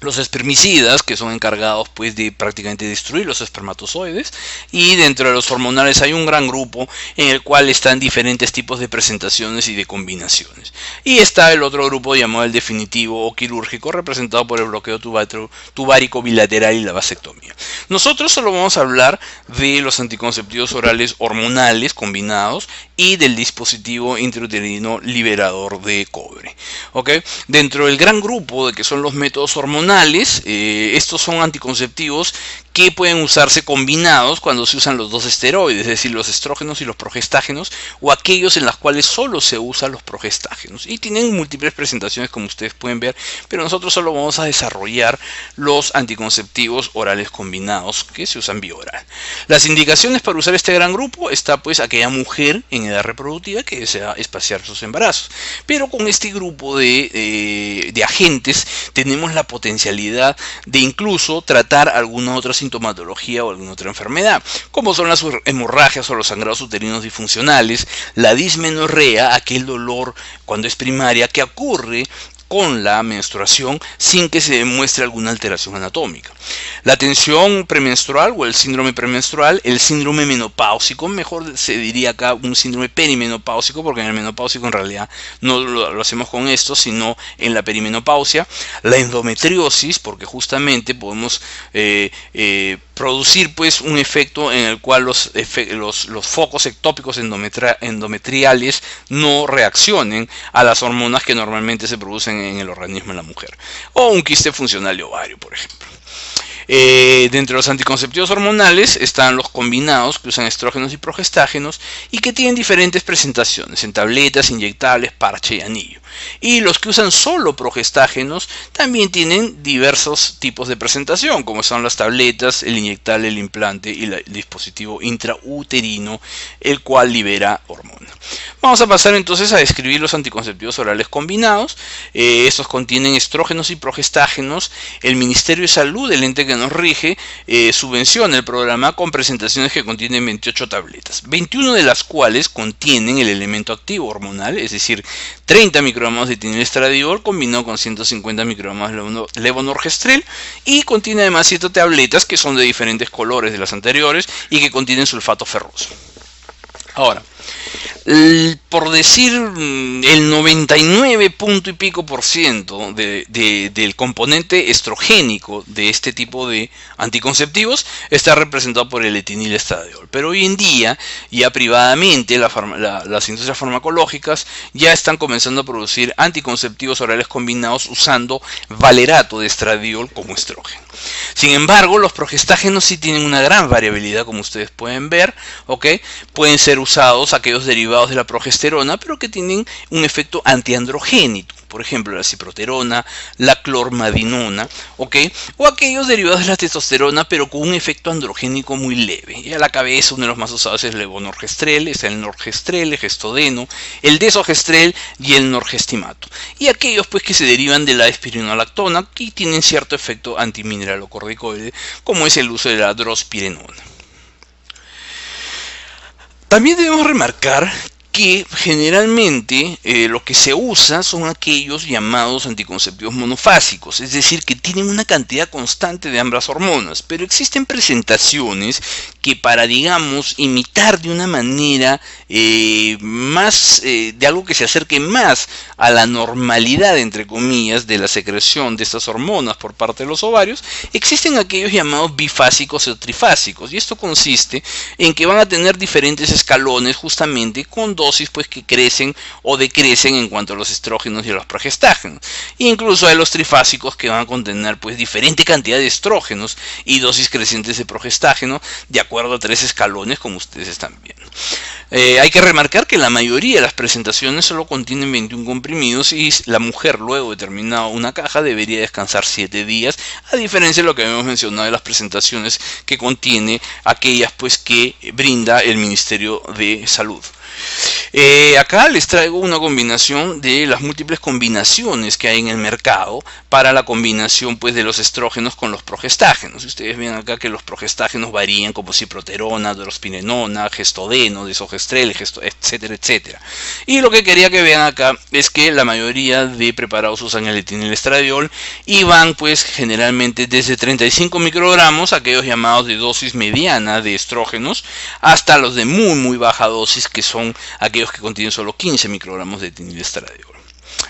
los espermicidas, que son encargados pues de prácticamente destruir los espermatozoides, y dentro de los hormonales hay un gran grupo en el cual están diferentes tipos de presentaciones y de combinaciones. Y está el otro grupo llamado el definitivo o quirúrgico, representado por el bloqueo tubárico bilateral y la vasectomía. Nosotros solo vamos a hablar de los anticonceptivos orales hormonales combinados y del dispositivo intrauterino liberador de cobre. ¿Okay? Dentro del gran grupo de que son los métodos hormonales, estos son anticonceptivos que pueden usarse combinados cuando se usan los dos esteroides, es decir, los estrógenos y los progestágenos, o aquellos en los cuales solo se usan los progestágenos, y tienen múltiples presentaciones como ustedes pueden ver, pero nosotros solo vamos a desarrollar los anticonceptivos orales combinados que se usan vía oral. Las indicaciones para usar este gran grupo está pues aquella mujer en edad reproductiva que desea espaciar sus embarazos, pero con este grupo de agentes tenemos la potencialidad de incluso tratar alguna otra sintomatología o alguna otra enfermedad, como son las hemorragias o los sangrados uterinos disfuncionales, la dismenorrea, aquel dolor cuando es primaria que ocurre con la menstruación sin que se demuestre alguna alteración anatómica, la tensión premenstrual o el síndrome premenstrual, el síndrome menopáusico, mejor se diría acá un síndrome perimenopáusico, porque en el menopáusico en realidad no lo hacemos con esto, sino en la perimenopausia, la endometriosis, porque justamente podemos producir pues un efecto en el cual los focos ectópicos endometriales no reaccionen a las hormonas que normalmente se producen en el organismo de la mujer, o un quiste funcional de ovario, por ejemplo. Dentro de los anticonceptivos hormonales están los combinados que usan estrógenos y progestágenos y que tienen diferentes presentaciones en tabletas, inyectables, parche y anillo. Y los que usan solo progestágenos también tienen diversos tipos de presentación, como son las tabletas, el inyectable, el implante y el dispositivo intrauterino, el cual libera hormona. Vamos a pasar entonces a describir los anticonceptivos orales combinados. Estos contienen estrógenos y progestágenos. El Ministerio de Salud, el ente que nos rige, subvenciona el programa con presentaciones que contienen 28 tabletas, 21 de las cuales contienen el elemento activo hormonal, es decir, 30 microgramos de etinilestradiol combinado con 150 microgramos de levonorgestrel, y contiene además 7 tabletas que son de diferentes colores de las anteriores y que contienen sulfato ferroso. Ahora, por decir el 99 punto y pico por ciento del componente estrogénico de este tipo de anticonceptivos está representado por el etinilestradiol. Pero hoy en día, ya privadamente, las industrias farmacológicas ya están comenzando a producir anticonceptivos orales combinados usando valerato de estradiol como estrógeno. Sin embargo, los progestágenos sí tienen una gran variabilidad, como ustedes pueden ver, ¿ok? Pueden ser usados aquellos derivados de la progesterona, pero que tienen un efecto antiandrogénico. Por ejemplo, la ciproterona, la clormadinona, ¿ok? O aquellos derivados de la testosterona, pero con un efecto androgénico muy leve. Y a la cabeza, uno de los más usados es el levonorgestrel, está el norgestrel, el gestodeno, el desogestrel y el norgestimato. Y aquellos pues que se derivan de la espironolactona y tienen cierto efecto antimineralocorticoide, como es el uso de la drospirenona. También debemos remarcar que generalmente lo que se usa son aquellos llamados anticonceptivos monofásicos, es decir, que tienen una cantidad constante de ambas hormonas, pero existen presentaciones que para, digamos, imitar de una manera de algo que se acerque más a la normalidad, entre comillas, de la secreción de estas hormonas por parte de los ovarios, existen aquellos llamados bifásicos o trifásicos, y esto consiste en que van a tener diferentes escalones justamente con dosis pues que crecen o decrecen en cuanto a los estrógenos y a los progestágenos. E incluso hay los trifásicos que van a contener pues diferente cantidad de estrógenos y dosis crecientes de progestágeno de acuerdo a 3 escalones, como ustedes están viendo. Hay que remarcar que la mayoría de las presentaciones solo contienen 21 comprimidos y la mujer, luego de terminar una caja, debería descansar 7 días, a diferencia de lo que habíamos mencionado de las presentaciones que contiene aquellas pues que brinda el Ministerio de Salud. Acá les traigo una combinación de las múltiples combinaciones que hay en el mercado para la combinación pues de los estrógenos con los progestágenos. Ustedes ven acá que los progestágenos varían como ciproterona, drospirenona, gestodeno, desogestrel, etcétera, etcétera. Y lo que quería que vean acá es que la mayoría de preparados usan el etinilestradiol y van pues generalmente desde 35 microgramos, aquellos llamados de dosis mediana de estrógenos, hasta los de muy baja dosis, que son aquellos que contienen solo 15 microgramos de etinilestradiol.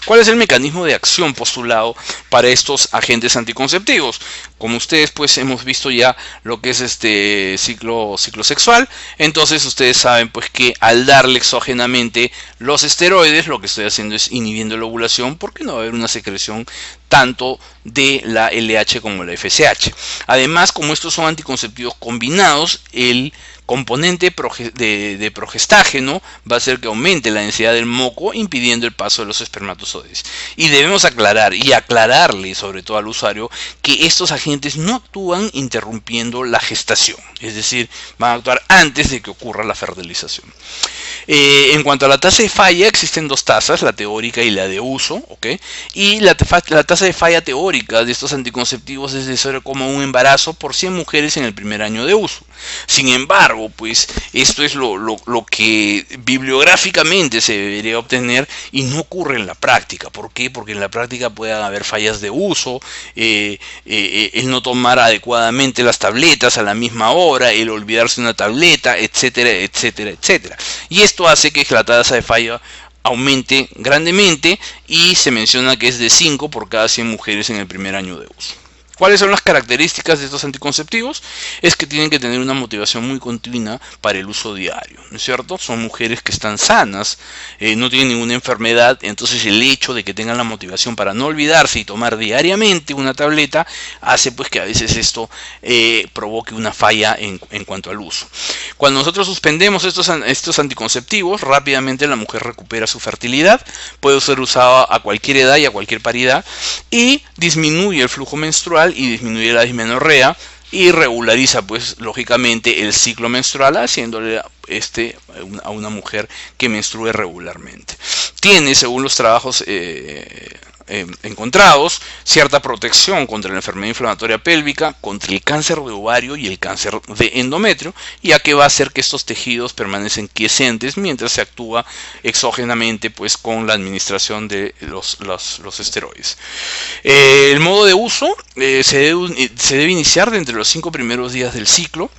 ¿Cuál es el mecanismo de acción postulado para estos agentes anticonceptivos? Como ustedes pues hemos visto ya lo que es este ciclo sexual, entonces ustedes saben pues que al darle exógenamente los esteroides, lo que estoy haciendo es inhibiendo la ovulación, porque no va a haber una secreción tanto de la LH como la FSH. Además, como estos son anticonceptivos combinados, el componente de progestágeno va a hacer que aumente la densidad del moco, impidiendo el paso de los espermatozoides. Y debemos aclarar y aclararle sobre todo al usuario que estos agentes no actúan interrumpiendo la gestación, es decir, van a actuar antes de que ocurra la fertilización. En cuanto a la tasa de falla, existen 2 tasas, la teórica y la de uso, ¿ok? Y la tasa de falla teórica de estos anticonceptivos es de 0,1 embarazo por 100 mujeres en el primer año de uso. Sin embargo, pues esto es lo que bibliográficamente se debería obtener y no ocurre en la práctica. ¿Por qué? Porque en la práctica pueden haber fallas de uso, el no tomar adecuadamente las tabletas a la misma hora, el olvidarse una tableta, etcétera, etcétera, etcétera. Y esto hace que la tasa de falla aumente grandemente y se menciona que es de 5 por cada 100 mujeres en el primer año de uso. ¿Cuáles son las características de estos anticonceptivos? Es que tienen que tener una motivación muy continua para el uso diario, ¿no es cierto? Son mujeres que están sanas, no tienen ninguna enfermedad, entonces el hecho de que tengan la motivación para no olvidarse y tomar diariamente una tableta hace pues que a veces esto provoque una falla en cuanto al uso. Cuando nosotros suspendemos estos anticonceptivos, rápidamente la mujer recupera su fertilidad, puede ser usada a cualquier edad y a cualquier paridad, y disminuye el flujo menstrual y disminuye la dismenorrea y regulariza pues lógicamente el ciclo menstrual, haciéndole a una mujer que menstrue regularmente. Tiene, según los trabajos encontrados, cierta protección contra la enfermedad inflamatoria pélvica, contra el cáncer de ovario y el cáncer de endometrio, ya que va a hacer que estos tejidos permanecen quiescentes mientras se actúa exógenamente pues con la administración de los esteroides. El modo de uso se debe iniciar de entre los 5 primeros días del ciclo.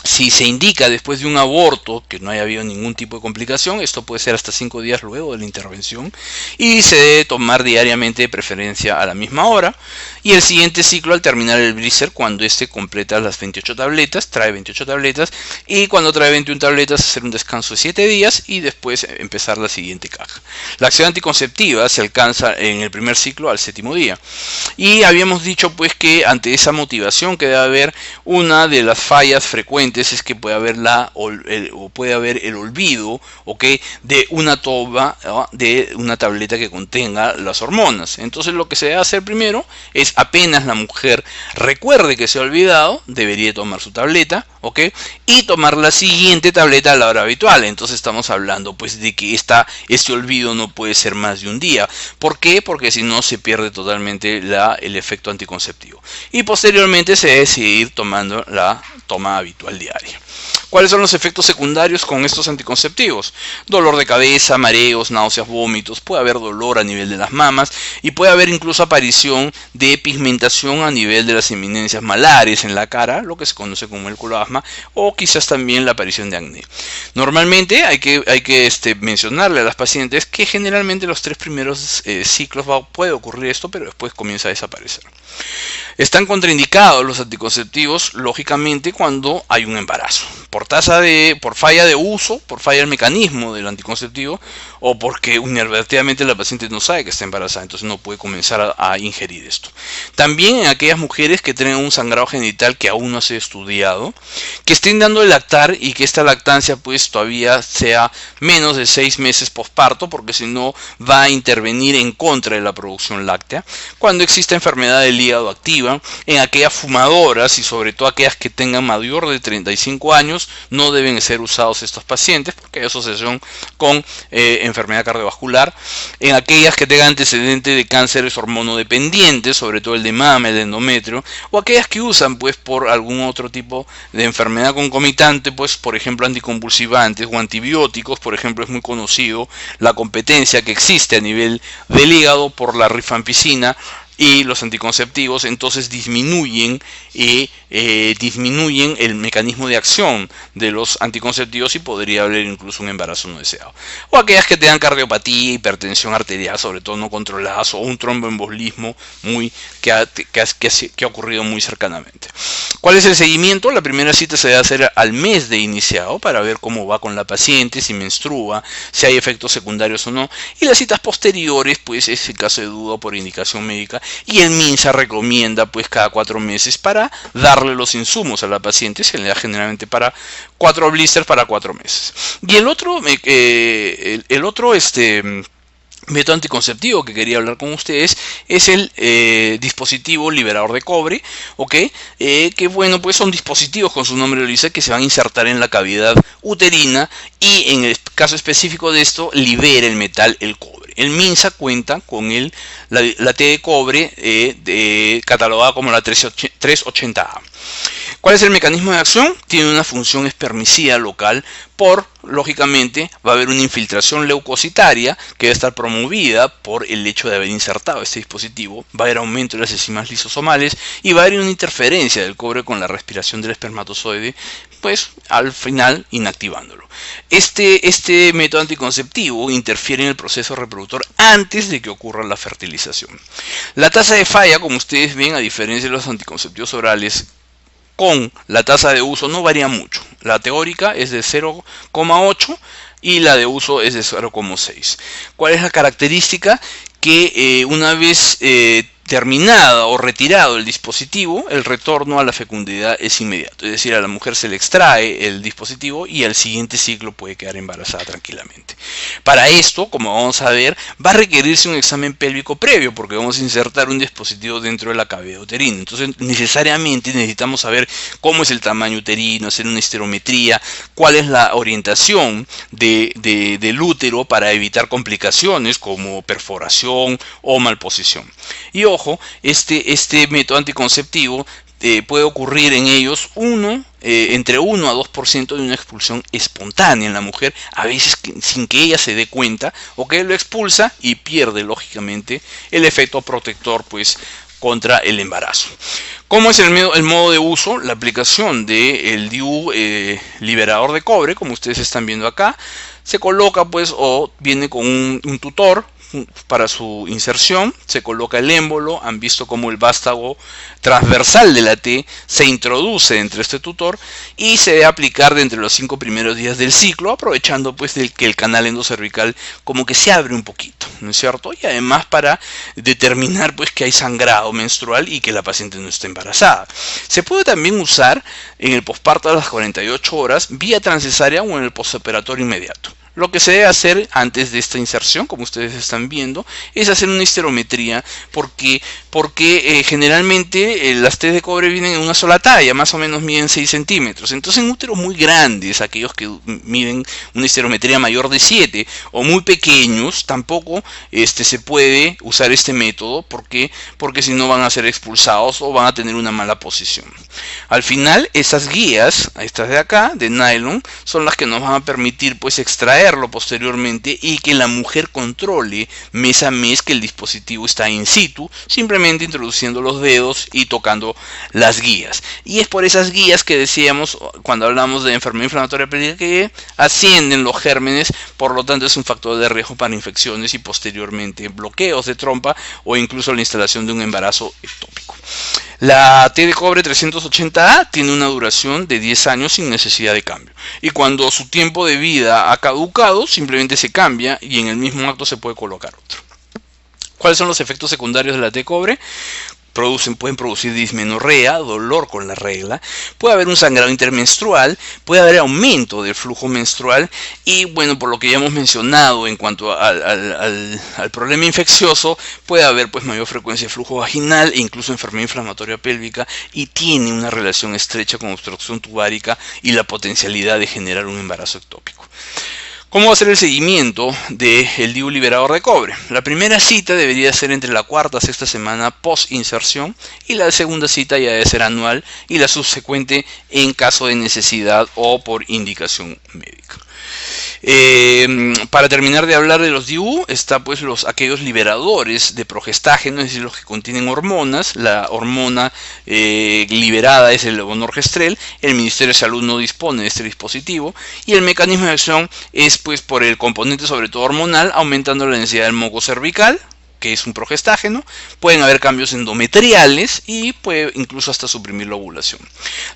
Si se indica después de un aborto que no haya habido ningún tipo de complicación, esto puede ser hasta 5 días luego de la intervención, y se debe tomar diariamente, de preferencia a la misma hora, y el siguiente ciclo al terminar el blister, cuando este completa las 28 tabletas, trae 28 tabletas, y cuando trae 21 tabletas hacer un descanso de 7 días y después empezar la siguiente caja. La acción anticonceptiva se alcanza en el primer ciclo al 7º día, y habíamos dicho pues que ante esa motivación que debe haber, una de las fallas frecuentes es que puede haber el olvido, ¿okay?, de una toma, ¿no?, de una tableta que contenga las hormonas. Entonces lo que se debe hacer primero es, apenas la mujer recuerde que se ha olvidado, debería tomar su tableta, ¿okay?, y tomar la siguiente tableta a la hora habitual. Entonces estamos hablando pues de que este olvido no puede ser más de un día. ¿Por qué? Porque si no se pierde totalmente el efecto anticonceptivo. Y posteriormente se debe seguir tomando la toma habitual diaria. ¿Cuáles son los efectos secundarios con estos anticonceptivos? Dolor de cabeza, mareos, náuseas, vómitos, puede haber dolor a nivel de las mamas y puede haber incluso aparición de pigmentación a nivel de las eminencias malares en la cara, lo que se conoce como el colasma, o quizás también la aparición de acné. Normalmente hay que mencionarle a las pacientes que generalmente los 3 primeros ciclos puede ocurrir esto, pero después comienza a desaparecer. Están contraindicados los anticonceptivos, lógicamente, cuando hay un embarazo. Por falla de uso, por falla del mecanismo del anticonceptivo, o porque inadvertidamente la paciente no sabe que está embarazada, entonces no puede comenzar a ingerir esto. También en aquellas mujeres que tienen un sangrado genital que aún no se ha estudiado, que estén dando de lactar y que esta lactancia pues todavía sea menos de 6 meses posparto, porque si no va a intervenir en contra de la producción láctea. Cuando existe enfermedad del hígado activa, en aquellas fumadoras y sobre todo aquellas que tengan mayor de 35 años, no deben ser usados estos pacientes porque hay asociación con enfermedad cardiovascular. En aquellas que tengan antecedentes de cánceres hormonodependientes, sobre todo el de mama, el de endometrio, o aquellas que usan pues por algún otro tipo de enfermedad concomitante, pues por ejemplo anticonvulsivantes o antibióticos. Por ejemplo, es muy conocido la competencia que existe a nivel del hígado por la rifampicina y los anticonceptivos, entonces disminuyen el mecanismo de acción de los anticonceptivos y podría haber incluso un embarazo no deseado. O aquellas que tengan cardiopatía, hipertensión arterial, sobre todo no controladas, o un tromboembolismo que ha ocurrido muy cercanamente. ¿Cuál es el seguimiento? La primera cita se debe hacer al mes de iniciado para ver cómo va con la paciente, si menstrua, si hay efectos secundarios o no. Y las citas posteriores, pues es en caso de duda por indicación médica. Y el MINSA recomienda pues cada 4 meses para darle los insumos a la paciente. Se le da generalmente para 4 blisters para 4 meses. Y el otro método anticonceptivo que quería hablar con ustedes es el dispositivo liberador de cobre, ¿ok? Que bueno, pues son dispositivos, con su nombre lo dice, que se van a insertar en la cavidad uterina y en el caso específico de esto libera el metal, el cobre. El MINSA cuenta con la T de cobre catalogada como la 380A. ¿Cuál es el mecanismo de acción? Tiene una función espermicida local lógicamente, va a haber una infiltración leucocitaria que debe estar promovida por el hecho de haber insertado este dispositivo. Va a haber aumento de las enzimas lisosomales y va a haber una interferencia del cobre con la respiración del espermatozoide pues al final inactivándolo. Este método anticonceptivo interfiere en el proceso reproductor antes de que ocurra la fertilización. La tasa de falla, como ustedes ven, a diferencia de los anticonceptivos orales, con la tasa de uso no varía mucho. La teórica es de 0,8 y la de uso es de 0,6. ¿Cuál es la característica? Que una vez terminada o retirado el dispositivo, el retorno a la fecundidad es inmediato. Es decir, a la mujer se le extrae el dispositivo y al siguiente ciclo puede quedar embarazada tranquilamente. Para esto, como vamos a ver, va a requerirse un examen pélvico previo porque vamos a insertar un dispositivo dentro de la cavidad uterina. Entonces, necesariamente necesitamos saber cómo es el tamaño uterino, hacer una histerometría, cuál es la orientación del útero para evitar complicaciones como perforación o malposición. Y ojo, este método anticonceptivo puede ocurrir en ellos entre 1 a 2% de una expulsión espontánea en la mujer, a veces sin que ella se dé cuenta, o que lo expulsa y pierde lógicamente el efecto protector pues contra el embarazo. ¿Cómo es el modo de uso? La aplicación del DIU liberador de cobre, como ustedes están viendo acá, se coloca pues o viene con un tutor para su inserción, se coloca el émbolo. Han visto cómo el vástago transversal de la T se introduce entre este tutor y se debe aplicar de entre los 5 primeros días del ciclo, aprovechando pues que el canal endocervical como que se abre un poquito, ¿no es cierto? Y además para determinar pues que hay sangrado menstrual y que la paciente no está embarazada. Se puede también usar en el posparto a las 48 horas, vía transcesárea o en el postoperatorio inmediato. Lo que se debe hacer antes de esta inserción, como ustedes están viendo, es hacer una histerometría porque generalmente las T de cobre vienen en una sola talla, más o menos miden 6 centímetros. Entonces en úteros muy grandes, aquellos que miden una histerometría mayor de 7 o muy pequeños, tampoco se puede usar este método porque si no van a ser expulsados o van a tener una mala posición. Al final, esas guías, estas de acá, de nylon, son las que nos van a permitir pues extraerlo posteriormente y que la mujer controle mes a mes que el dispositivo está in situ, simplemente introduciendo los dedos y tocando las guías. Y es por esas guías que decíamos cuando hablamos de enfermedad inflamatoria pélvica que ascienden los gérmenes, por lo tanto es un factor de riesgo para infecciones y posteriormente bloqueos de trompa o incluso la instalación de un embarazo ectópico. La T de cobre 380A tiene una duración de 10 años sin necesidad de cambio. Y cuando su tiempo de vida ha caducado, simplemente se cambia y en el mismo acto se puede colocar otro. ¿Cuáles son los efectos secundarios de la T de cobre? Pueden producir dismenorrea, dolor con la regla, puede haber un sangrado intermenstrual, puede haber aumento del flujo menstrual y bueno, por lo que ya hemos mencionado en cuanto al problema infeccioso, puede haber pues mayor frecuencia de flujo vaginal e incluso enfermedad inflamatoria pélvica y tiene una relación estrecha con obstrucción tubárica y la potencialidad de generar un embarazo ectópico. ¿Cómo va a ser el seguimiento del DIU liberador de cobre? La primera cita debería ser entre la cuarta a sexta semana post inserción y la segunda cita ya debe ser anual y la subsecuente en caso de necesidad o por indicación médica. Para terminar de hablar de los DIU, está pues aquellos liberadores de progestágeno, es decir, los que contienen hormonas. La hormona liberada es el levonorgestrel. El Ministerio de Salud no dispone de este dispositivo y el mecanismo de acción es pues por el componente sobre todo hormonal, aumentando la densidad del moco cervical, que es un progestágeno. Pueden haber cambios endometriales y puede incluso hasta suprimir la ovulación.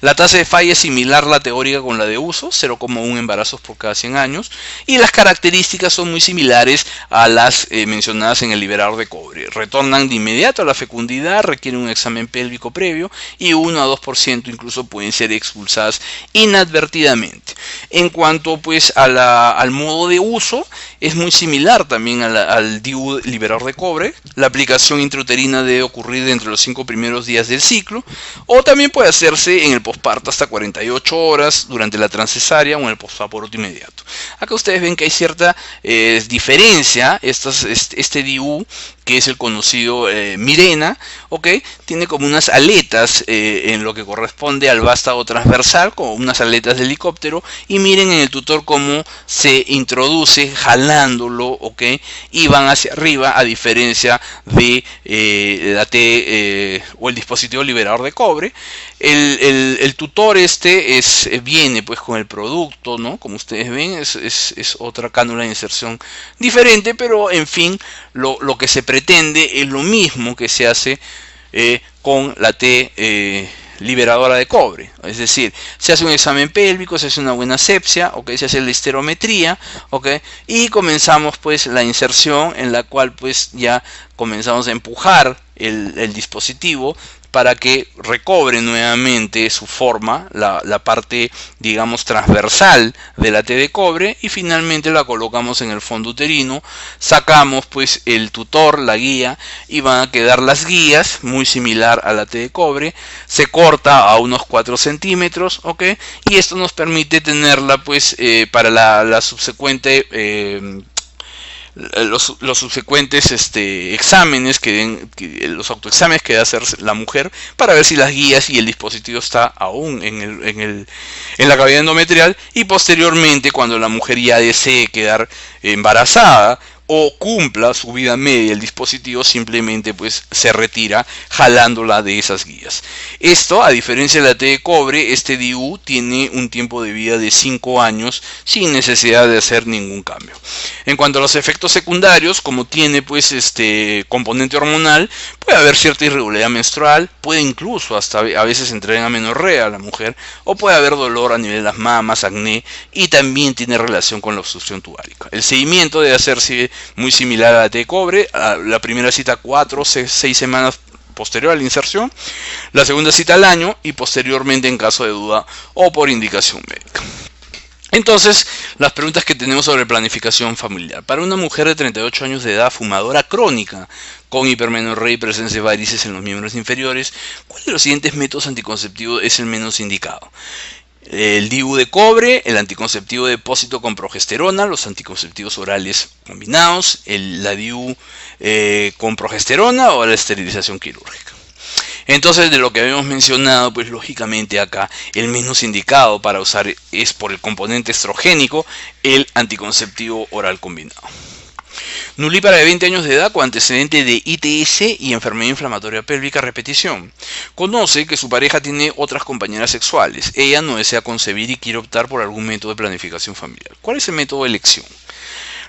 La tasa de falla es similar a la teórica con la de uso, 0,1 embarazos por cada 100 años, y las características son muy similares a las mencionadas en el liberador de cobre. Retornan de inmediato a la fecundidad, requieren un examen pélvico previo y 1 a 2% incluso pueden ser expulsadas inadvertidamente. En cuanto pues al modo de uso, es muy similar también al DIU liberador de cobre. La aplicación intrauterina debe ocurrir entre los 5 primeros días del ciclo o también puede hacerse en el posparto hasta 48 horas, durante la transcesárea o en el posvaporoto inmediato. Acá ustedes ven que hay cierta diferencia. Este DIU, que es el conocido Mirena, tiene como unas aletas en lo que corresponde al vástago transversal, como unas aletas de helicóptero, y miren en el tutor cómo se introduce jalándolo, y van hacia arriba, a diferencia diferencia de la T o el dispositivo liberador de cobre. El tutor viene pues con el producto, ¿no? Como ustedes ven, es otra cánula de inserción diferente, pero en fin, lo que se pretende es lo mismo que se hace con la T liberadora de cobre. Es decir, se hace un examen pélvico, se hace una buena asepsia, ¿okay? Se hace la histerometría, ¿okay? Y comenzamos pues la inserción, en la cual pues ya comenzamos a empujar el dispositivo para que recobre nuevamente su forma, la parte, digamos, transversal de la T de cobre, y finalmente la colocamos en el fondo uterino, sacamos pues el tutor, la guía, y van a quedar las guías, muy similar a la T de cobre, se corta a unos 4 centímetros, ¿ok? Y esto nos permite tenerla pues para la subsecuente los subsecuentes exámenes los autoexámenes que debe hacer la mujer, para ver si las guías y el dispositivo está aún en la cavidad endometrial, y posteriormente, cuando la mujer ya desee quedar embarazada o cumpla su vida media, el dispositivo simplemente pues se retira jalándola de esas guías. Esto, a diferencia de la T de cobre, este DIU tiene un tiempo de vida de 5 años sin necesidad de hacer ningún cambio. En cuanto a los efectos secundarios, como tiene pues componente hormonal, puede haber cierta irregularidad menstrual, puede incluso hasta a veces entrar en amenorrea a la mujer, o puede haber dolor a nivel de las mamas, acné, y también tiene relación con la obstrucción tubárica. El seguimiento debe hacerse muy similar a la T de cobre, la primera cita 4 o 6 semanas posterior a la inserción, la segunda cita al año, y posteriormente en caso de duda o por indicación médica. Entonces, las preguntas que tenemos sobre planificación familiar. Para una mujer de 38 años de edad, fumadora crónica, con hipermenorrea y presencia de varices en los miembros inferiores, ¿cuál de los siguientes métodos anticonceptivos es el menos indicado? El DIU de cobre, el anticonceptivo de depósito con progesterona, los anticonceptivos orales combinados, la DIU con progesterona, o la esterilización quirúrgica. Entonces, de lo que habíamos mencionado, pues lógicamente acá el menos indicado para usar es, por el componente estrogénico, el anticonceptivo oral combinado. Nulípara de 20 años de edad con antecedente de ITS y enfermedad inflamatoria pélvica a repetición. Conoce que su pareja tiene otras compañeras sexuales. Ella no desea concebir y quiere optar por algún método de planificación familiar. ¿Cuál es el método de elección?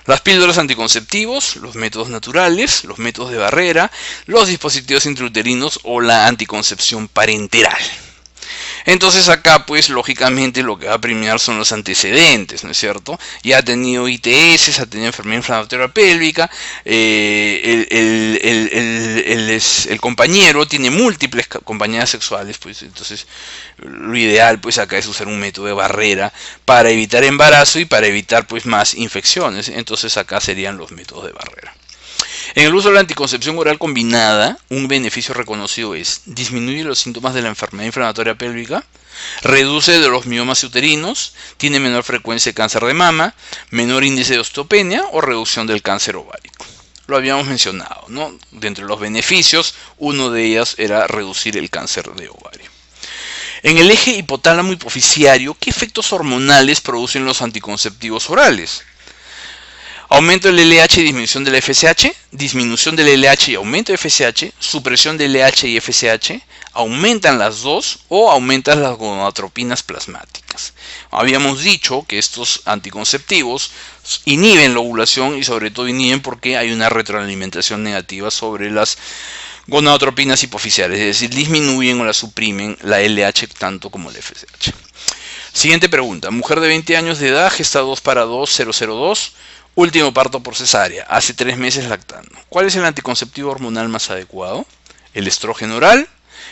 Las píldoras anticonceptivos, los métodos naturales, los métodos de barrera, los dispositivos intrauterinos o la anticoncepción parenteral. Entonces acá pues lógicamente lo que va a premiar son los antecedentes, ¿no es cierto? Ya ha tenido ITS, ha tenido enfermedad inflamatoria pélvica, el compañero tiene múltiples compañeras sexuales, pues entonces lo ideal pues acá es usar un método de barrera para evitar embarazo y para evitar pues más infecciones. Entonces acá serían los métodos de barrera. En el uso de la anticoncepción oral combinada, un beneficio reconocido es: disminuye los síntomas de la enfermedad inflamatoria pélvica, reduce de los miomas uterinos, tiene menor frecuencia de cáncer de mama, menor índice de osteopenia o reducción del cáncer ovárico. Lo habíamos mencionado, ¿no? Dentro de los beneficios, uno de ellos era reducir el cáncer de ovario. En el eje hipotálamo hipoficiario, ¿qué efectos hormonales producen los anticonceptivos orales? Aumento del LH y disminución del FSH, disminución del LH y aumento de FSH, supresión del LH y FSH, aumentan las dos o aumentan las gonadotropinas plasmáticas. Habíamos dicho que estos anticonceptivos inhiben la ovulación y sobre todo inhiben porque hay una retroalimentación negativa sobre las gonadotropinas hipoficiales, es decir, disminuyen o la suprimen la LH tanto como el FSH. Siguiente pregunta. Mujer de 20 años de edad, gesta 2/2/002. Último parto por cesárea, hace 3 meses lactando. ¿Cuál es el anticonceptivo hormonal más adecuado? ¿El estrógeno oral?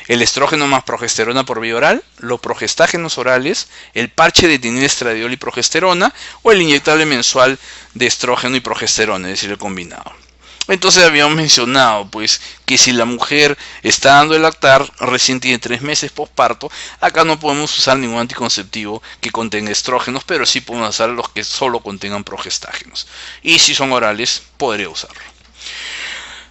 ¿El estrógeno más progesterona por vía oral? ¿Los progestágenos orales? ¿El parche de etinil estradiol y progesterona? ¿O el inyectable mensual de estrógeno y progesterona, es decir, el combinado? Entonces habíamos mencionado pues que si la mujer está dando el lactar, recién tiene 3 meses posparto, acá no podemos usar ningún anticonceptivo que contenga estrógenos, pero sí podemos usar los que solo contengan progestágenos. Y si son orales, podría usarlo.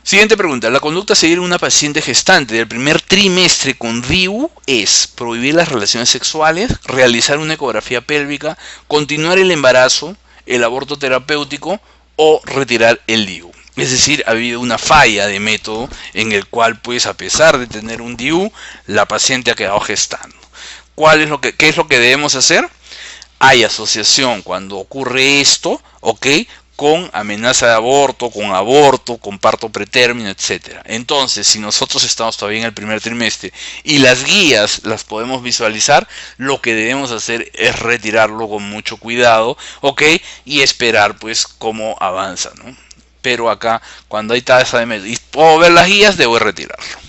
Siguiente pregunta. La conducta a seguir en una paciente gestante del primer trimestre con DIU es: prohibir las relaciones sexuales, realizar una ecografía pélvica, continuar el embarazo, el aborto terapéutico o retirar el DIU. Es decir, ha habido una falla de método en el cual, pues, a pesar de tener un DIU, la paciente ha quedado gestando. ¿Qué es lo que debemos hacer? Hay asociación cuando ocurre esto, ¿ok? Con amenaza de aborto, con parto pretérmino, etcétera. Entonces, si nosotros estamos todavía en el primer trimestre y las guías las podemos visualizar, lo que debemos hacer es retirarlo con mucho cuidado, ¿ok? Y esperar, pues, cómo avanza, ¿no? Pero acá, cuando hay tasa de método y puedo ver las guías, debo retirarlo.